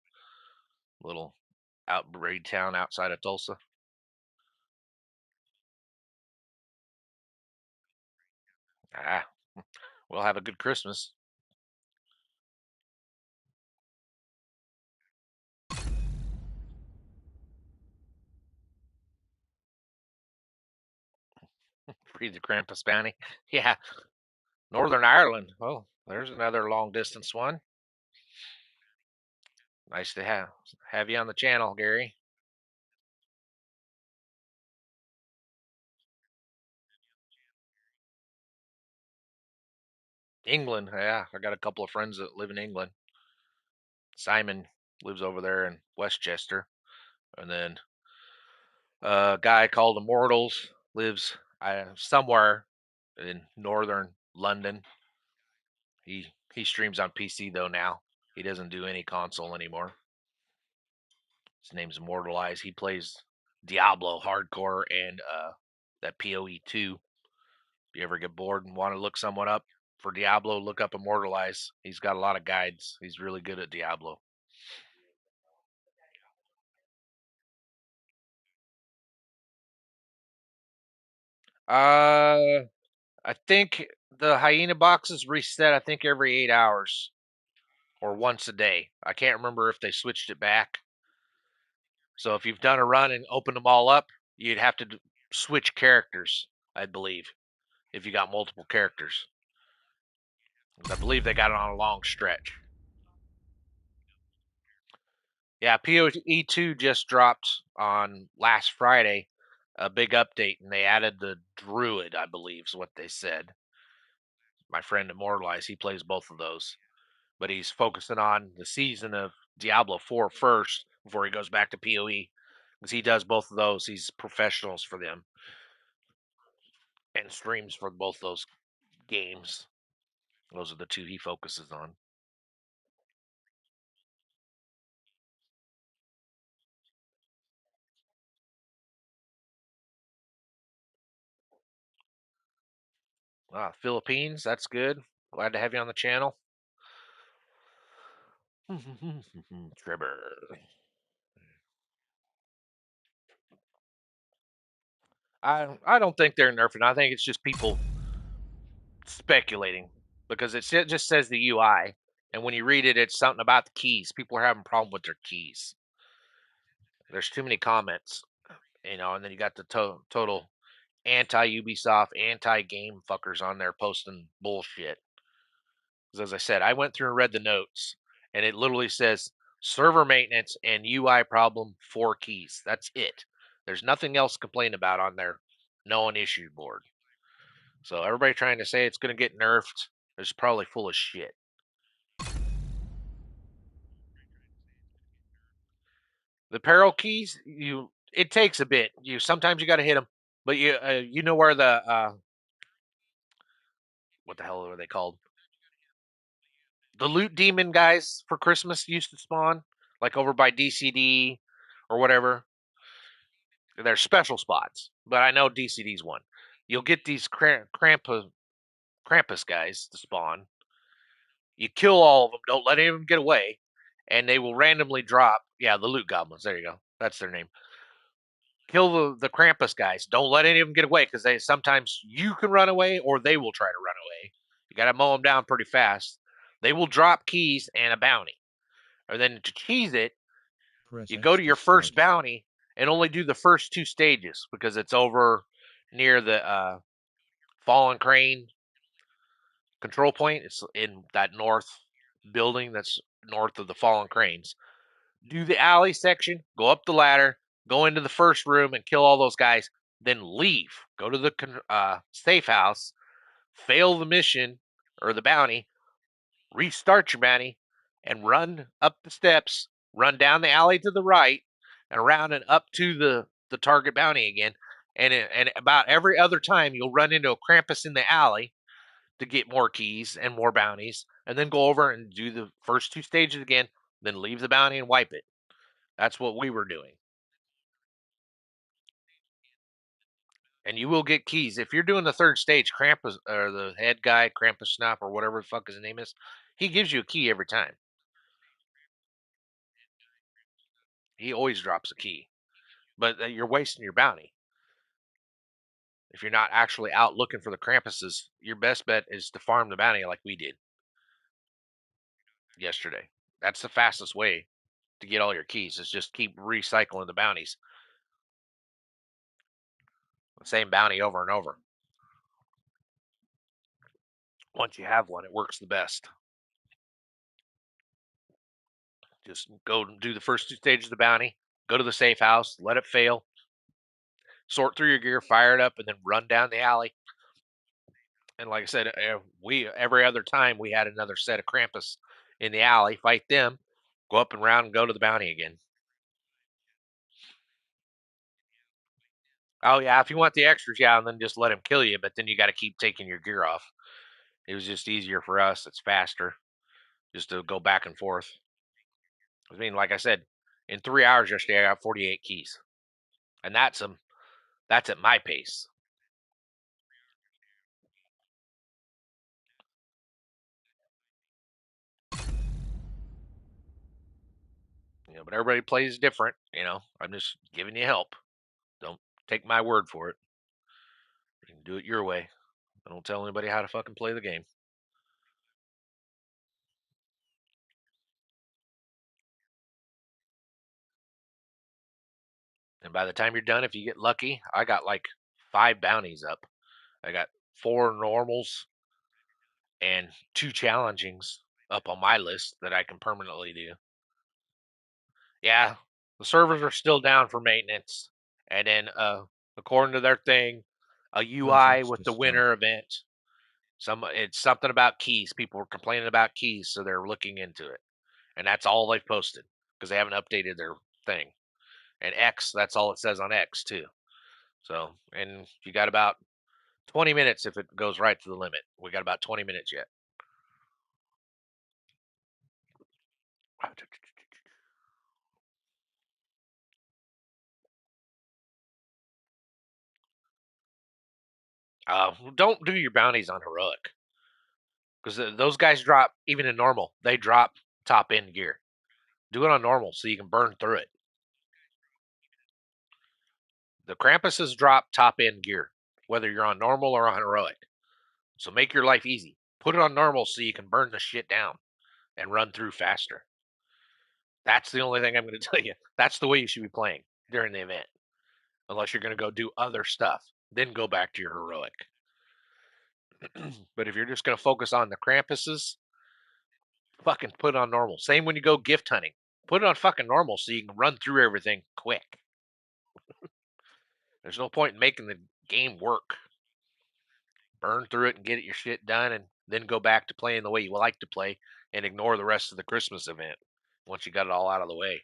Little outbraid town outside of Tulsa. Ah, we'll have a good Christmas. Read the Krampus bounty. Yeah, Northern Ireland. Oh, there's another long distance one. Nice to have you on the channel, Gary. England. Yeah, I got a couple of friends that live in England. Simon lives over there in Westchester, and then a guy called Immortals lives somewhere in northern London. He streams on PC though now. He doesn't do any console anymore. His name's Immortalized. He plays Diablo hardcore and that PoE 2. If you ever get bored and want to look someone up for Diablo, look up Immortalize. He's got a lot of guides. He's really good at Diablo. Uh, I think the hyena boxes reset. I think every 8 hours or once a day. I can't remember if they switched it back. So if you've done a run and opened them all up, you'd have to switch characters, I believe, if you got multiple characters. I believe they got it on a long stretch. Yeah, PoE2 just dropped on last Friday, a big update, and they added the Druid, I believe, is what they said. My friend Immortalized, he plays both of those, but he's focusing on the season of Diablo 4 first before he goes back to PoE, because he does both of those. He's professionals for them and streams for both those games. Those are the two he focuses on. Philippines, that's good. Glad to have you on the channel. Trevor. I don't think they're nerfing. I think it's just people speculating because it just says the UI, and when you read it, it's something about the keys. People are having a problem with their keys. There's too many comments, and then you got the total anti Ubisoft, anti game fuckers on there posting bullshit. Because as I said, I went through and read the notes, and it literally says server maintenance and UI problem 4 keys. That's it. There's nothing else to complain about on their known issue board. So everybody trying to say it's going to get nerfed is probably full of shit. The peril keys, it takes a bit. You sometimes you got to hit them, but you know where the what the hell are they called? The loot demon guys for Christmas used to spawn, like over by DCD or whatever. They're special spots, but I know DCD's one. You'll get these Krampus guys to spawn. You kill all of them. Don't let any of them get away, and they will randomly drop. Yeah, the loot goblins. There you go. That's their name. Kill the Krampus guys. Don't let any of them get away because they sometimes you can run away or they will try to run away. You got to mow them down pretty fast. They will drop keys and a bounty. And then to cheese it, Press you go X to to your first start. bounty and only do the first 2 stages because it's over near the Fallen Crane control point. It's in that north building that's north of the Fallen Cranes. Do the alley section, go up the ladder, go into the first room and kill all those guys, then leave. Go to the safe house, fail the mission or the bounty, restart your bounty, and run up the steps, run down the alley to the right, and around and up to the target bounty again. And about every other time, you'll run into a Krampus in the alley to get more keys and more bounties, and then go over and do the first two stages again, then leave the bounty and wipe it. That's what we were doing. And you will get keys. If you're doing the third stage, Krampus, or the head guy, Krampus Snap, or whatever the fuck his name is, he gives you a key every time. He always drops a key. But you're wasting your bounty. If you're not actually out looking for the Krampuses, your best bet is to farm the bounty like we did yesterday. That's the fastest way to get all your keys, is just keep recycling the bounties. The same bounty over and over. Once you have one, it works the best. Just go do the first two stages of the bounty, go to the safe house, let it fail, sort through your gear, fire it up, and then run down the alley. And like I said, we every other time we had another set of Krampus in the alley, fight them, go up and round and go to the bounty again. Oh yeah, if you want the extras, yeah, and then just let him kill you, but then you got to keep taking your gear off. It was just easier for us. It's faster just to go back and forth. I mean, like I said, in 3 hours yesterday, I got 48 keys, and that's at my pace. But everybody plays different. I'm just giving you help. Don't take my word for it. You can do it your way. I don't tell anybody how to fucking play the game. And by the time you're done, if you get lucky, I got like 5 bounties up. I got 4 normals and 2 challengings up on my list that I can permanently do. Yeah, the servers are still down for maintenance. And then, according to their thing, a Press UI X with to the start. winter event. It's something about keys. People were complaining about keys, so they're looking into it. And that's all they've posted because they haven't updated their thing. And X, that's all it says on X too. So, and you got about 20 minutes if it goes right to the limit. We got about 20 minutes yet. Don't do your bounties on heroic because those guys drop even in normal. They drop top end gear. Do it on normal so you can burn through it. The Krampuses drop top end gear, whether you're on normal or on heroic. So make your life easy. Put it on normal so you can burn the shit down and run through faster. That's the only thing I'm going to tell you. That's the way you should be playing during the event, unless you're going to go do other stuff. Then go back to your heroic. But if you're just going to focus on the Krampuses, fucking put it on normal. Same when you go gift hunting. Put it on fucking normal so you can run through everything quick. There's no point in making the game work. Burn through it and get your shit done, and then go back to playing the way you like to play and ignore the rest of the Christmas event once you got it all out of the way.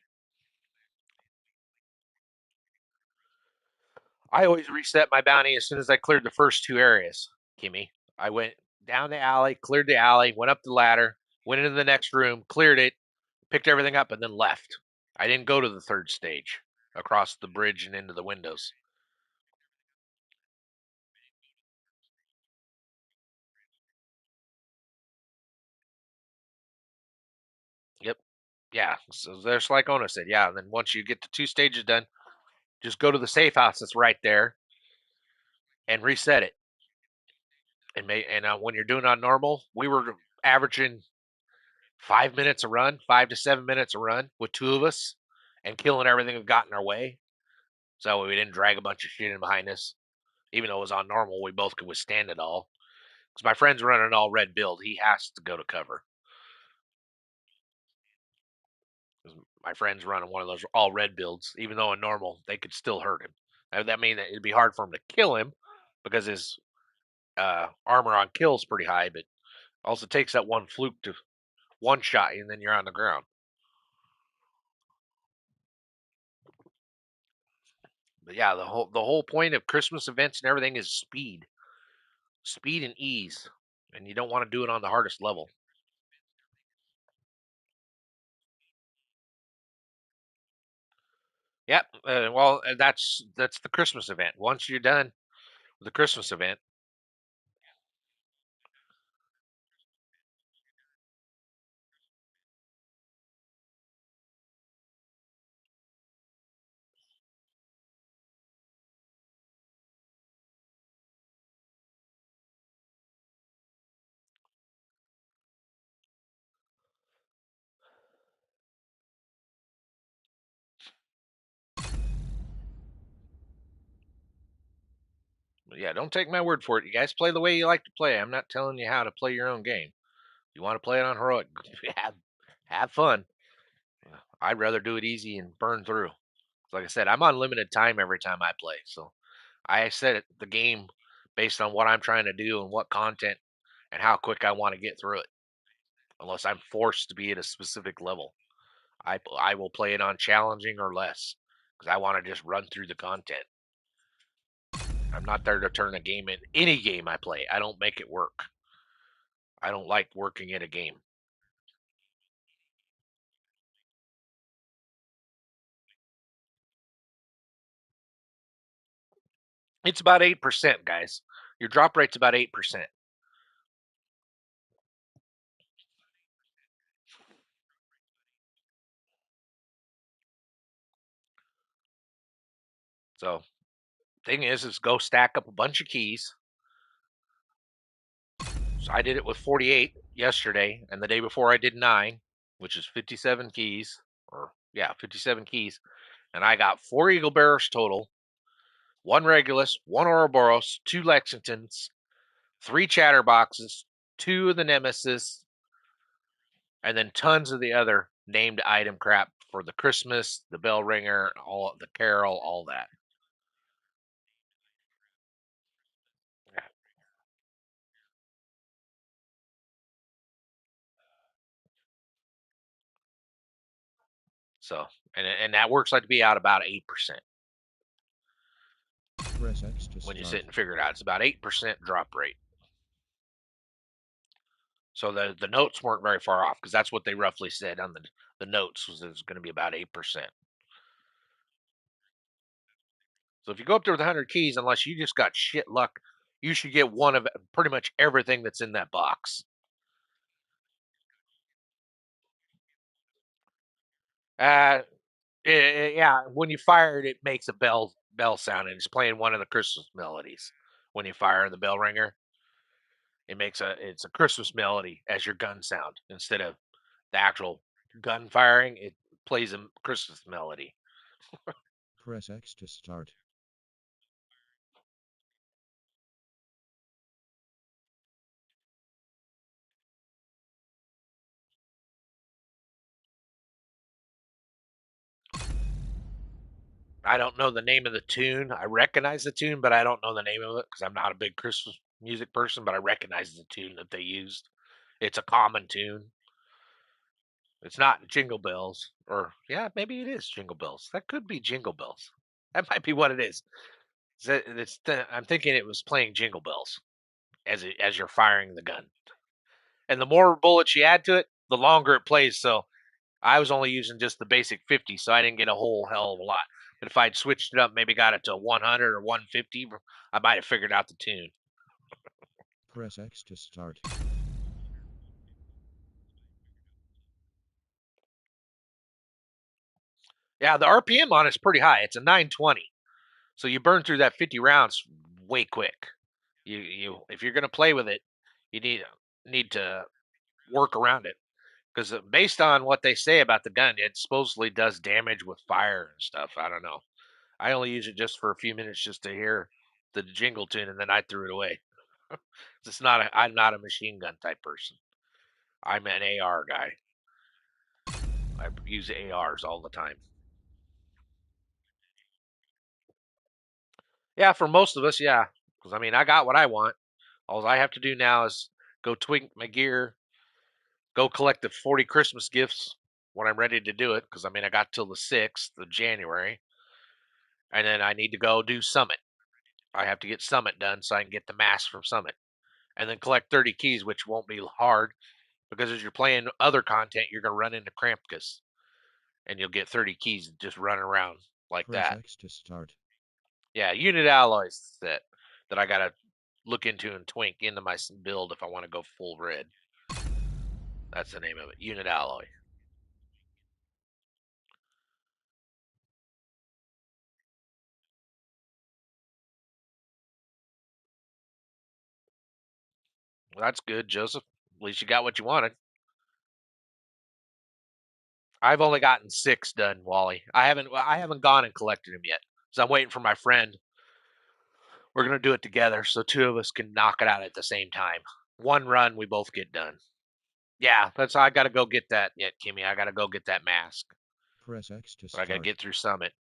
I always reset my bounty as soon as I cleared the first 2 areas, Kimmy. I went down the alley, cleared the alley, went up the ladder, went into the next room, cleared it, picked everything up, and then left. I didn't go to the third stage across the bridge and into the windows. Yep. Yeah. So there's like Ona said, yeah. And then once you get the 2 stages done, just go to the safe house that's right there and reset it. And when you're doing on normal, we were averaging 5 minutes a run, 5 to 7 minutes a run with two of us, and killing everything that got in our way. So we didn't drag a bunch of shit in behind us. Even though it was on normal, we both could withstand it all. Because my friend's running an all red build, he has to go to cover. my friend's running one of those all red builds, even though in normal they could still hurt him. That means that it'd be hard for him to kill him because his armor on kill is pretty high, but also takes that one fluke to one shot you and then you're on the ground. But yeah, the whole point of Christmas events and everything is speed and ease, and you don't want to do it on the hardest level. Yep. Well, that's the Christmas event. Once you're done with the Christmas event, yeah, don't take my word for it. You guys play the way you like to play. I'm not telling you how to play your own game. You want to play it on heroic, have have fun. I'd rather do it easy and burn through. Like I said, I'm on limited time every time I play, so I set the game based on what I'm trying to do and what content and how quick I want to get through it. Unless I'm forced to be at a specific level, I will play it on challenging or less because I want to just run through the content. I'm not there to turn a game in any game I play. I don't make it work. I don't like working at a game. It's about 8%, guys. Your drop rate's about 8%. So, thing is go stack up a bunch of keys. So I did it with 48 yesterday, and the day before I did 9, which is 57 keys, or yeah, 57 keys, and I got 4 Eagle Bearers total, 1 Regulus, 1 Ouroboros, 2 Lexingtons, 3 Chatterboxes, 2 of the Nemesis, and then tons of the other named item crap for the Christmas, the bell ringer, all the carol, all that. So, and that works out to be out about 8% Press X to when you sit start. and figure it out. It's about 8% drop rate. So the notes weren't very far off because that's what they roughly said on the notes was it was going to be about 8%. So if you go up there with 100 keys, unless you just got shit luck, you should get one of pretty much everything that's in that box. Uh, yeah, when you fire it, it makes a bell sound, and it's playing one of the Christmas melodies. When you fire the bell ringer, it's a Christmas melody as your gun sound instead of the actual gun firing. It plays a Christmas melody. Press X to start. I don't know the name of the tune. I recognize the tune, but I don't know the name of it because I'm not a big Christmas music person. But I recognize the tune that they used. It's a common tune. It's not Jingle Bells, or yeah, maybe it is Jingle Bells. That could be Jingle Bells. That might be what it is. I'm thinking it was playing Jingle Bells as you're firing the gun, and the more bullets you add to it, the longer it plays. So I was only using just the basic 50, so I didn't get a whole hell of a lot. But if I'd switched it up, maybe got it to 100 or 150, I might have figured out the tune. Press X to start. Yeah, the RPM on it's pretty high. It's a 920, so you burn through that 50 rounds way quick. You if you're gonna play with it, you need to work around it because based on what they say about the gun, it supposedly does damage with fire and stuff. I don't know. I only use it just for a few minutes just to hear the jingle tune, and then I threw it away. I'm not a machine gun type person. I'm an AR guy. I use ARs all the time. Yeah, for most of us, yeah. Because I mean, I got what I want. All I have to do now is go tweak my gear, go collect the 40 Christmas gifts when I'm ready to do it. Because I mean, I got till the 6th of January, and then I need to go do Summit. I have to get Summit done so I can get the mask from Summit, and then collect 30 keys, which won't be hard because as you're playing other content, you're gonna run into Krampus, and you'll get 30 keys just running around like Press that. X to start. Yeah, unit alloys that I gotta look into and twink into my build if I want to go full red. That's the name of it, unit alloy. Well, that's good, Joseph. At least you got what you wanted. I've only gotten 6 done, Wally. I haven't gone and collected them yet. So I'm waiting for my friend. We're gonna do it together, so 2 of us can knock it out at the same time. One run, we both get done. Yeah, that's I gotta go get that yet, Kimmy. I gotta go get that mask. Press X to But I gotta start. get through Summit,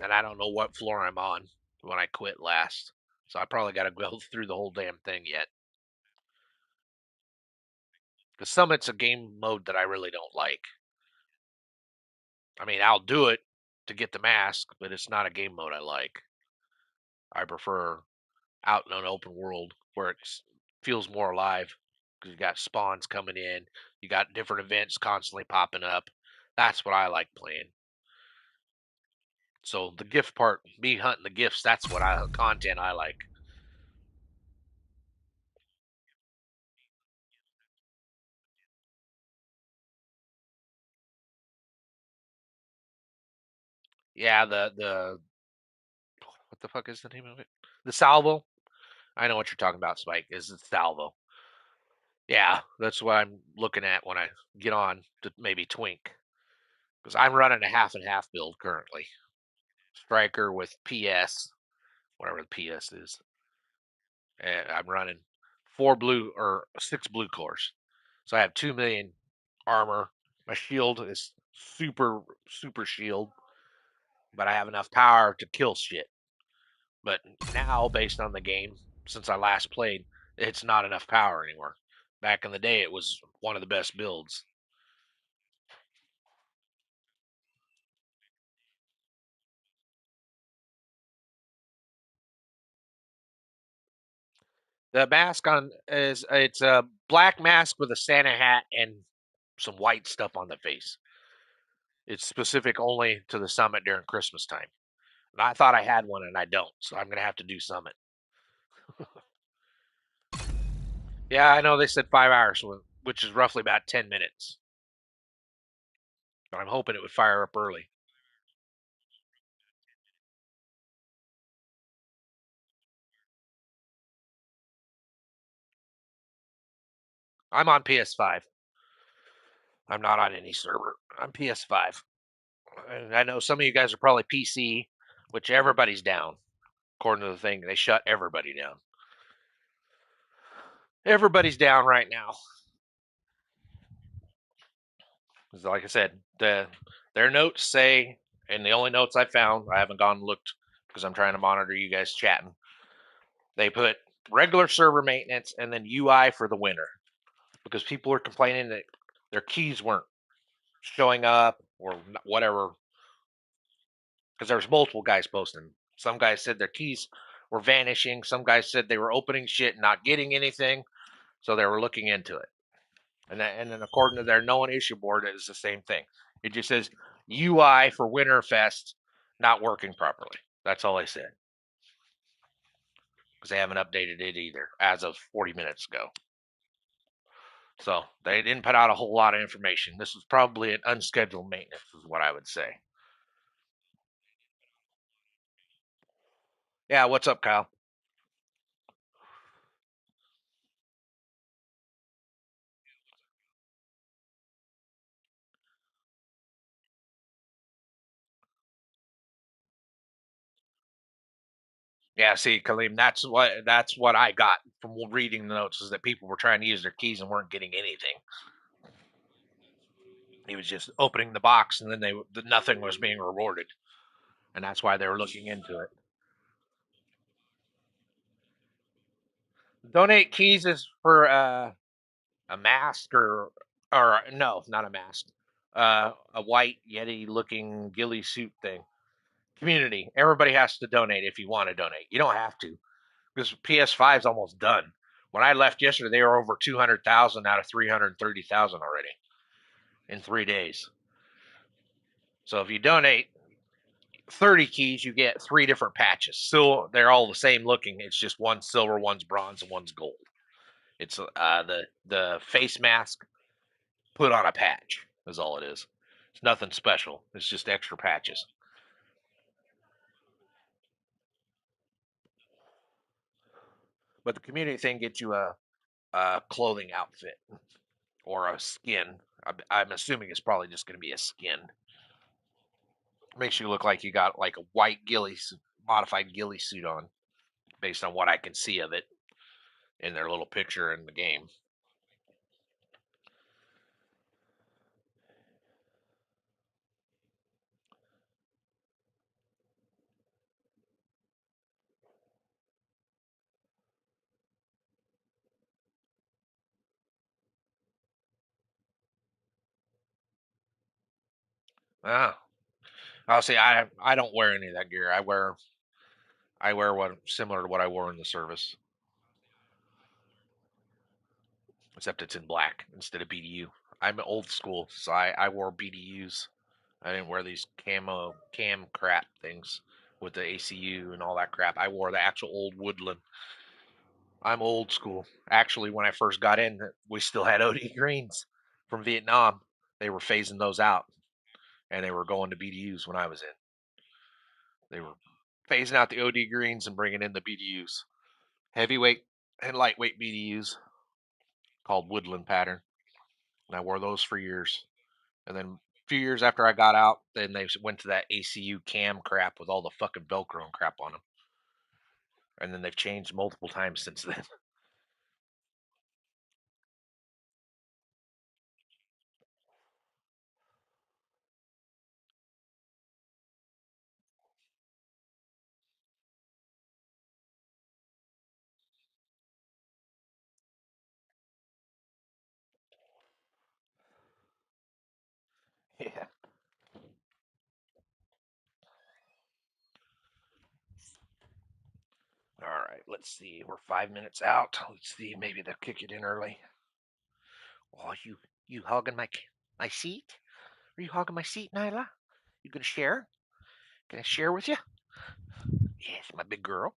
and I don't know what floor I'm on when I quit last. So I probably gotta go through the whole damn thing yet. Because Summit's a game mode that I really don't like. I mean, I'll do it to get the mask, but it's not a game mode I like. I prefer out in an open world where it feels more alive because you got spawns coming in, you got different events constantly popping up. That's what I like playing. So the gift part, me hunting the gifts, that's what content I like. Yeah, the what the fuck is the name of it? The salvo. I know what you're talking about, Spike. Is the salvo? Yeah, that's what I'm looking at when I get on to maybe twink because I'm running a half and half build currently. Striker with PS, whatever the PS is. And I'm running 6 blue cores. So I have 2 million armor. My shield is super shield, but I have enough power to kill shit. But now, based on the game, since I last played, it's not enough power anymore. Back in the day, it was one of the best builds. The mask on is it's a black mask with a Santa hat and some white stuff on the face. It's specific only to the summit during Christmas time. And I thought I had one and I don't, so I'm gonna have to do summit. Yeah, I know they said 5 hours, which is roughly about 10 minutes. But I'm hoping it would fire up early. I'm on PS5. I'm not on any server. I'm PS5. And I know some of you guys are probably PC, which everybody's down. According to the thing, they shut everybody down. Everybody's down right now. Like I said, their notes say, and the only notes I found, I haven't gone and looked because I'm trying to monitor you guys chatting. They put regular server maintenance and then UI for the winter because people were complaining that their keys weren't showing up or whatever. Because there's multiple guys posting. Some guys said their keys were vanishing. Some guys said they were opening shit and not getting anything. So they were looking into it. And then according to their known issue board, it's the same thing. It just says UI for Winterfest not working properly. That's all they said because they haven't updated it either as of 40 minutes ago. So they didn't put out a whole lot of information. This was probably an unscheduled maintenance, is what I would say. Yeah, what's up, Kyle? Yeah, see, Kaleem, that's what I got from reading the notes is that people were trying to use their keys and weren't getting anything. He was just opening the box, and then nothing was being rewarded, and that's why they were looking into it. Donate keys is for a mask or no, not a mask. A white Yeti looking ghillie suit thing. Community. Everybody has to donate if you want to donate. You don't have to because PS5 is almost done. When I left yesterday, they were over 200,000 out of 330,000 already in 3 days. So if you donate 30 keys, you get three different patches. So they're all the same looking. It's just one's silver, one's bronze, and one's gold. It's the face mask put on a patch is all it is. It's nothing special. It's just extra patches. But the community thing gets you a clothing outfit or a skin. I'm assuming it's probably just going to be a skin. Makes you look like you got like a white modified ghillie suit on, based on what I can see of it in their little picture in the game. Ah, I'll say I don't wear any of that gear. I wear what similar to what I wore in the service, except it's in black instead of BDU. I'm old school, so I wore BDUs. I didn't wear these cam crap things with the ACU and all that crap. I wore the actual old woodland. I'm old school. Actually, when I first got in, we still had OD greens from Vietnam. They were phasing those out, and they were going to BDUs when I was in. They were phasing out the OD greens and bringing in the BDUs, heavyweight and lightweight BDUs called woodland pattern. And I wore those for years. And then a few years after I got out, then they went to that ACU cam crap with all the fucking Velcro and crap on them. And then they've changed multiple times since then. Yeah. All right, let's see. We're 5 minutes out. Let's see. Maybe they'll kick it in early. Oh, you hogging my seat? Are you hogging my seat, Nyla? You gonna share? Can I share with you? Yes, my big girl.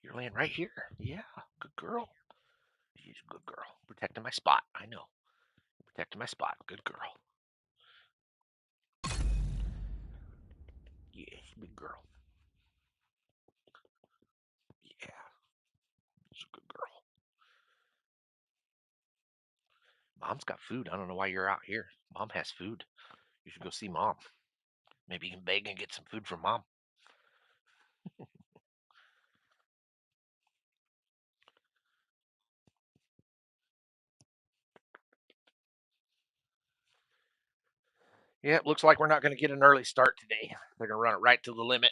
You're laying right here. Yeah, good girl. She's a good girl. Protecting my spot. I know. Protecting my spot. Good girl. Yes, big girl. Yeah, she's a good girl. Mom's got food. I don't know why you're out here. Mom has food. You should go see mom. Maybe you can beg and get some food from mom. Yeah, it looks like we're not going to get an early start today. They're going to run it right to the limit.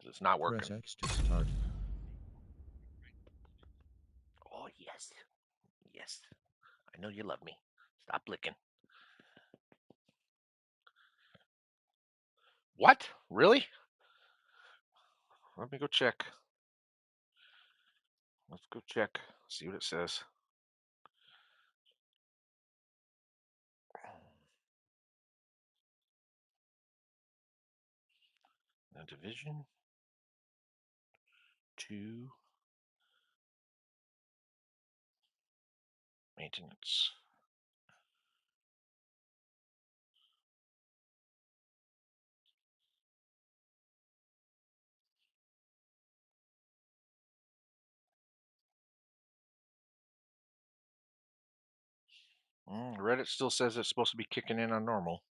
It's not Press working. X to start. Oh, yes. Yes. I know you love me. Stop licking. What? Really? Let me go check. Let's go check. See what it says. Division 2 maintenance. Reddit still says it's supposed to be kicking in on normal.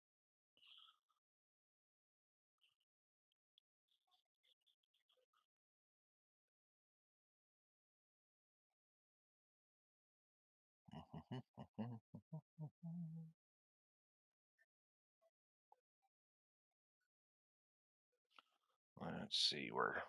Let's see where.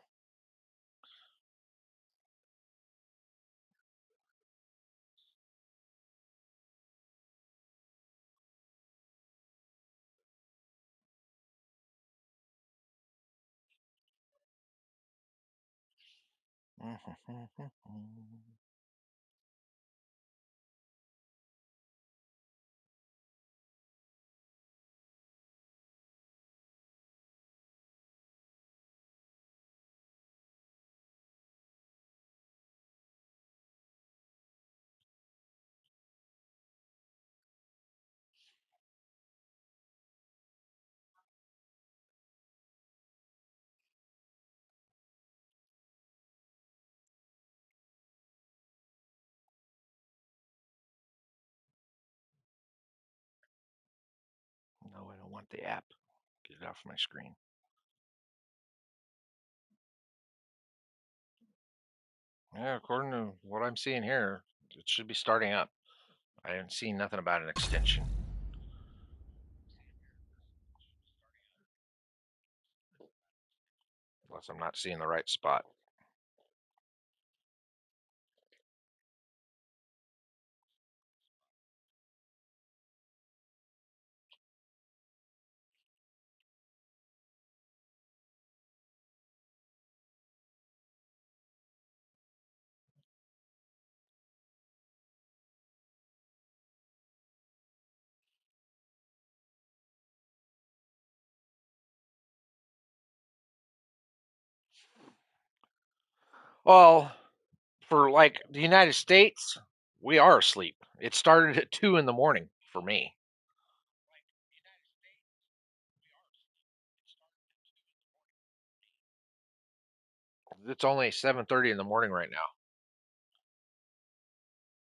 No, I don't want the app. Get it off my screen. Yeah, according to what I'm seeing here, it should be starting up. I haven't seen nothing about an extension. Unless I'm not seeing the right spot. Well, for like the United States, we are asleep. It started at 2 in the morning for me. It's only 7:30 in the morning right now.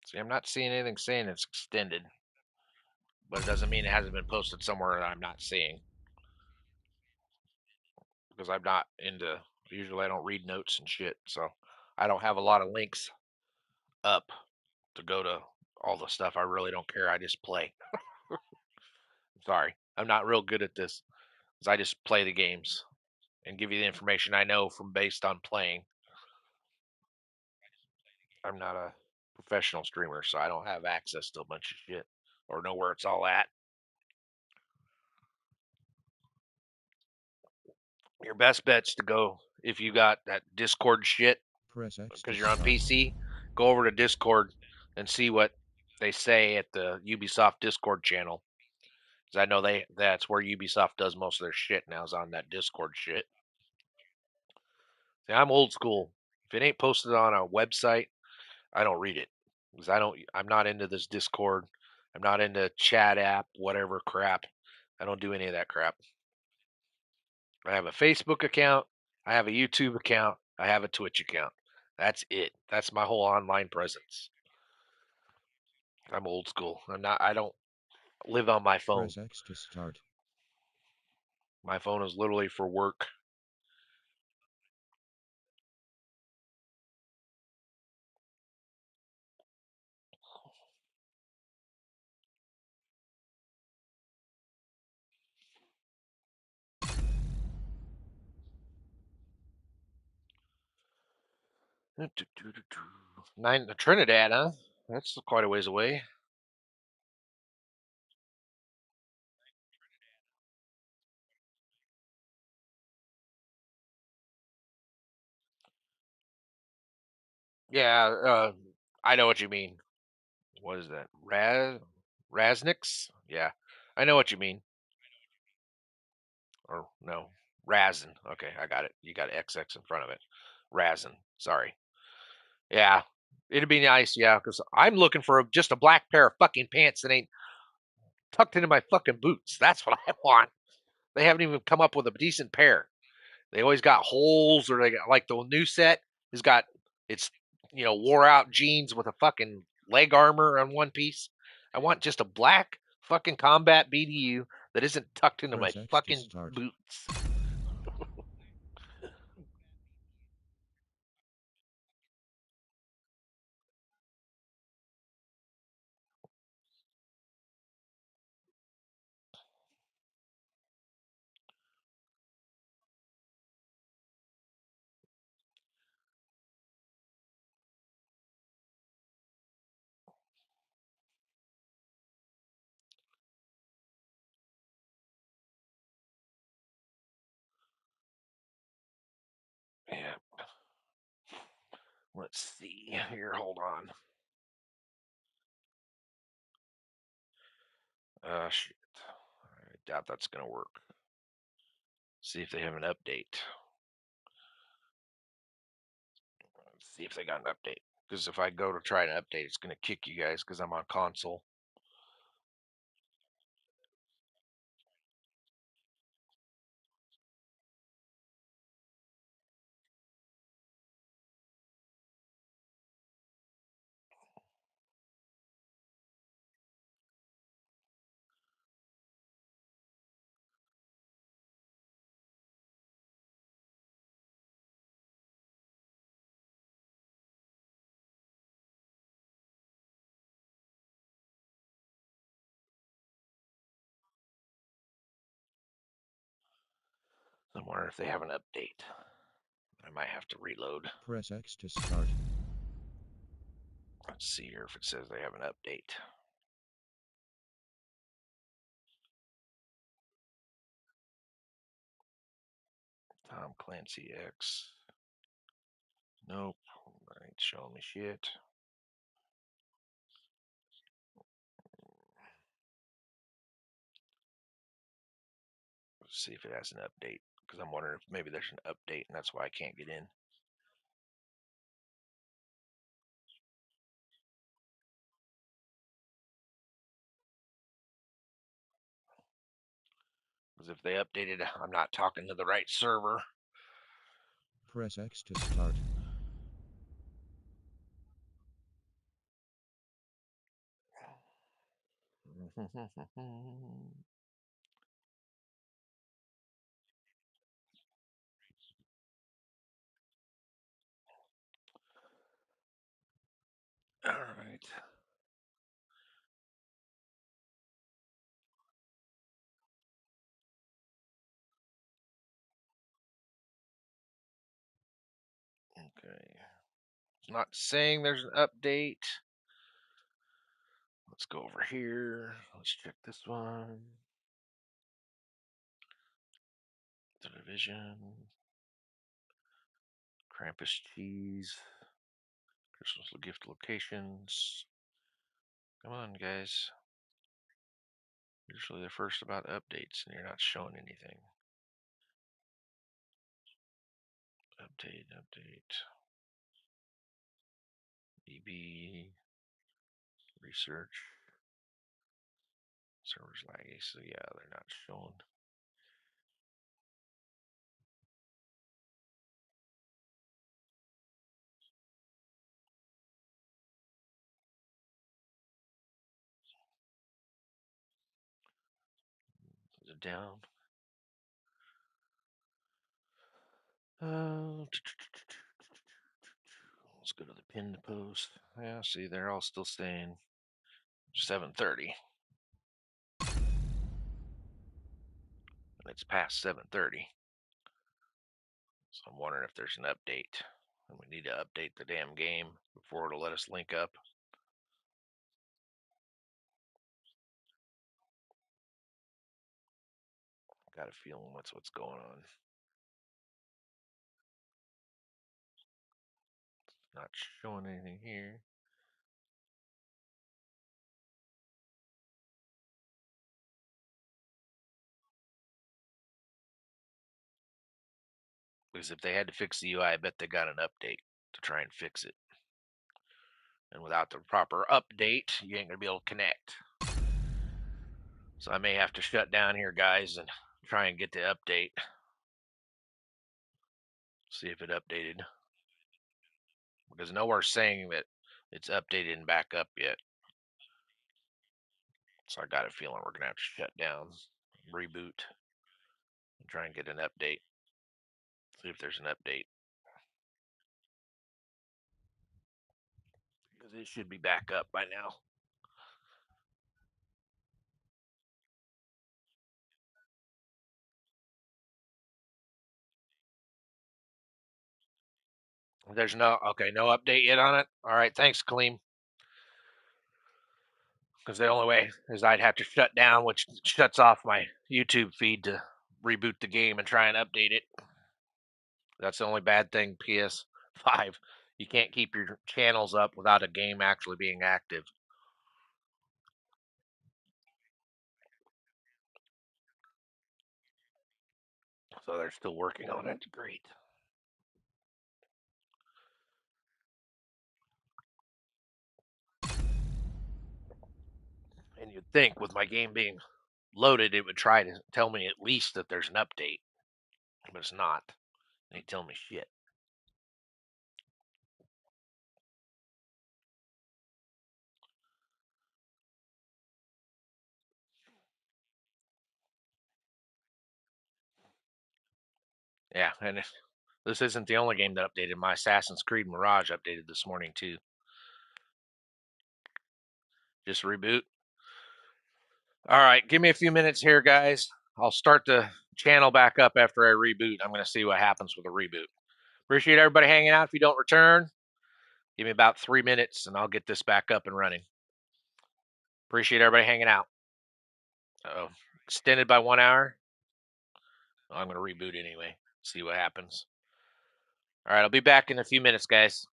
See, I'm not seeing anything saying it's extended, but it doesn't mean it hasn't been posted somewhere that I'm not seeing because I'm not into. Usually, I don't read notes and shit, so I don't have a lot of links up to go to all the stuff. I really don't care. I just play. Sorry, I'm not real good at this because I just play the games and give you the information I know from based on playing. I'm not a professional streamer, so I don't have access to a bunch of shit or know where it's all at. Your best bet's to go if you got that Discord shit Press X to because you're on start. PC. Go over to Discord and see what they say at the Ubisoft Discord channel. Because I know that's where Ubisoft does most of their shit now is on that Discord shit. See, I'm old school. If it ain't posted on a website, I don't read it because I'm not into this Discord. I'm not into chat app, whatever crap. I don't do any of that crap. I have a Facebook account. I have a YouTube account. I have a Twitch account. That's it. That's my whole online presence. I'm old school. I don't live on my phone. Press X to start. My phone is literally for work. Nine Trinidad, huh? That's quite a ways away. Yeah, I know what you mean. What is that? Rasniks? Yeah, I know what you mean. Or no, Razin. Okay, I got it. You got XX in front of it. Razin. Sorry. Yeah, it'd be nice. Yeah, because I'm looking for just a black pair of fucking pants that ain't tucked into my fucking boots. That's what I want. They haven't even come up with a decent pair. They always got holes, or they got like the new set has got it's wore out jeans with a fucking leg armor on one piece. I want just a black fucking combat BDU that isn't tucked into my Press X to fucking start. boots. Yeah. Let's see here. Hold on. Shit. I doubt that's gonna work. See if they have an update. Let's see if they got an update. Because if I go to try an update, it's gonna kick you guys because I'm on console. I'm wondering if they have an update. I might have to reload. Press X to start. Let's see here if it says they have an update. Tom Clancy X. Nope. Ain't showing me shit. Let's see if it has an update. Because I'm wondering if maybe there's an update and that's why I can't get in. Because if they updated, I'm not talking to the right server. Press X to start. All right. Okay. It's not saying there's an update. Let's go over here. Let's check this one. The division. Krampus cheese. Christmas gift locations. Come on, guys. Usually they're first about updates and you're not showing anything. Update. DB. Research. Servers laggy, so yeah, they're not showing. Is it down? Let's go to the pinned post. Yeah, see, they're all still saying 7:30. And it's past 7:30. So I'm wondering if there's an update. And we need to update the damn game before it'll let us link up. Got a feeling that's what's going on. It's not showing anything here. Because if they had to fix the UI, I bet they got an update to try and fix it. And without the proper update, you ain't going to be able to connect. So I may have to shut down here, guys, and try and get the update. See if it updated. Because nowhere's saying that it's updated and back up yet. So I got a feeling we're going to have to shut down, reboot, and try and get an update. See if there's an update. Because it should be back up by now. There's no update yet on it. All right, thanks, Kaleem. Because the only way is I'd have to shut down, which shuts off my YouTube feed to reboot the game and try and update it. That's the only bad thing, PS5. You can't keep your channels up without a game actually being active. So they're still working on it. Great. And you'd think with my game being loaded, it would try to tell me at least that there's an update, but it's not. They tell me shit. Yeah, and this isn't the only game that updated. My Assassin's Creed Mirage updated this morning too. Just reboot. All right, give me a few minutes here, guys. I'll start the channel back up after I reboot. I'm going to see what happens with a reboot. Appreciate everybody hanging out. If you don't return, give me about 3 minutes and I'll get this back up and running. Appreciate everybody hanging out. Uh-oh. Extended by 1 hour. Well, I'm going to reboot anyway. See what happens. All right, I'll be back in a few minutes, guys.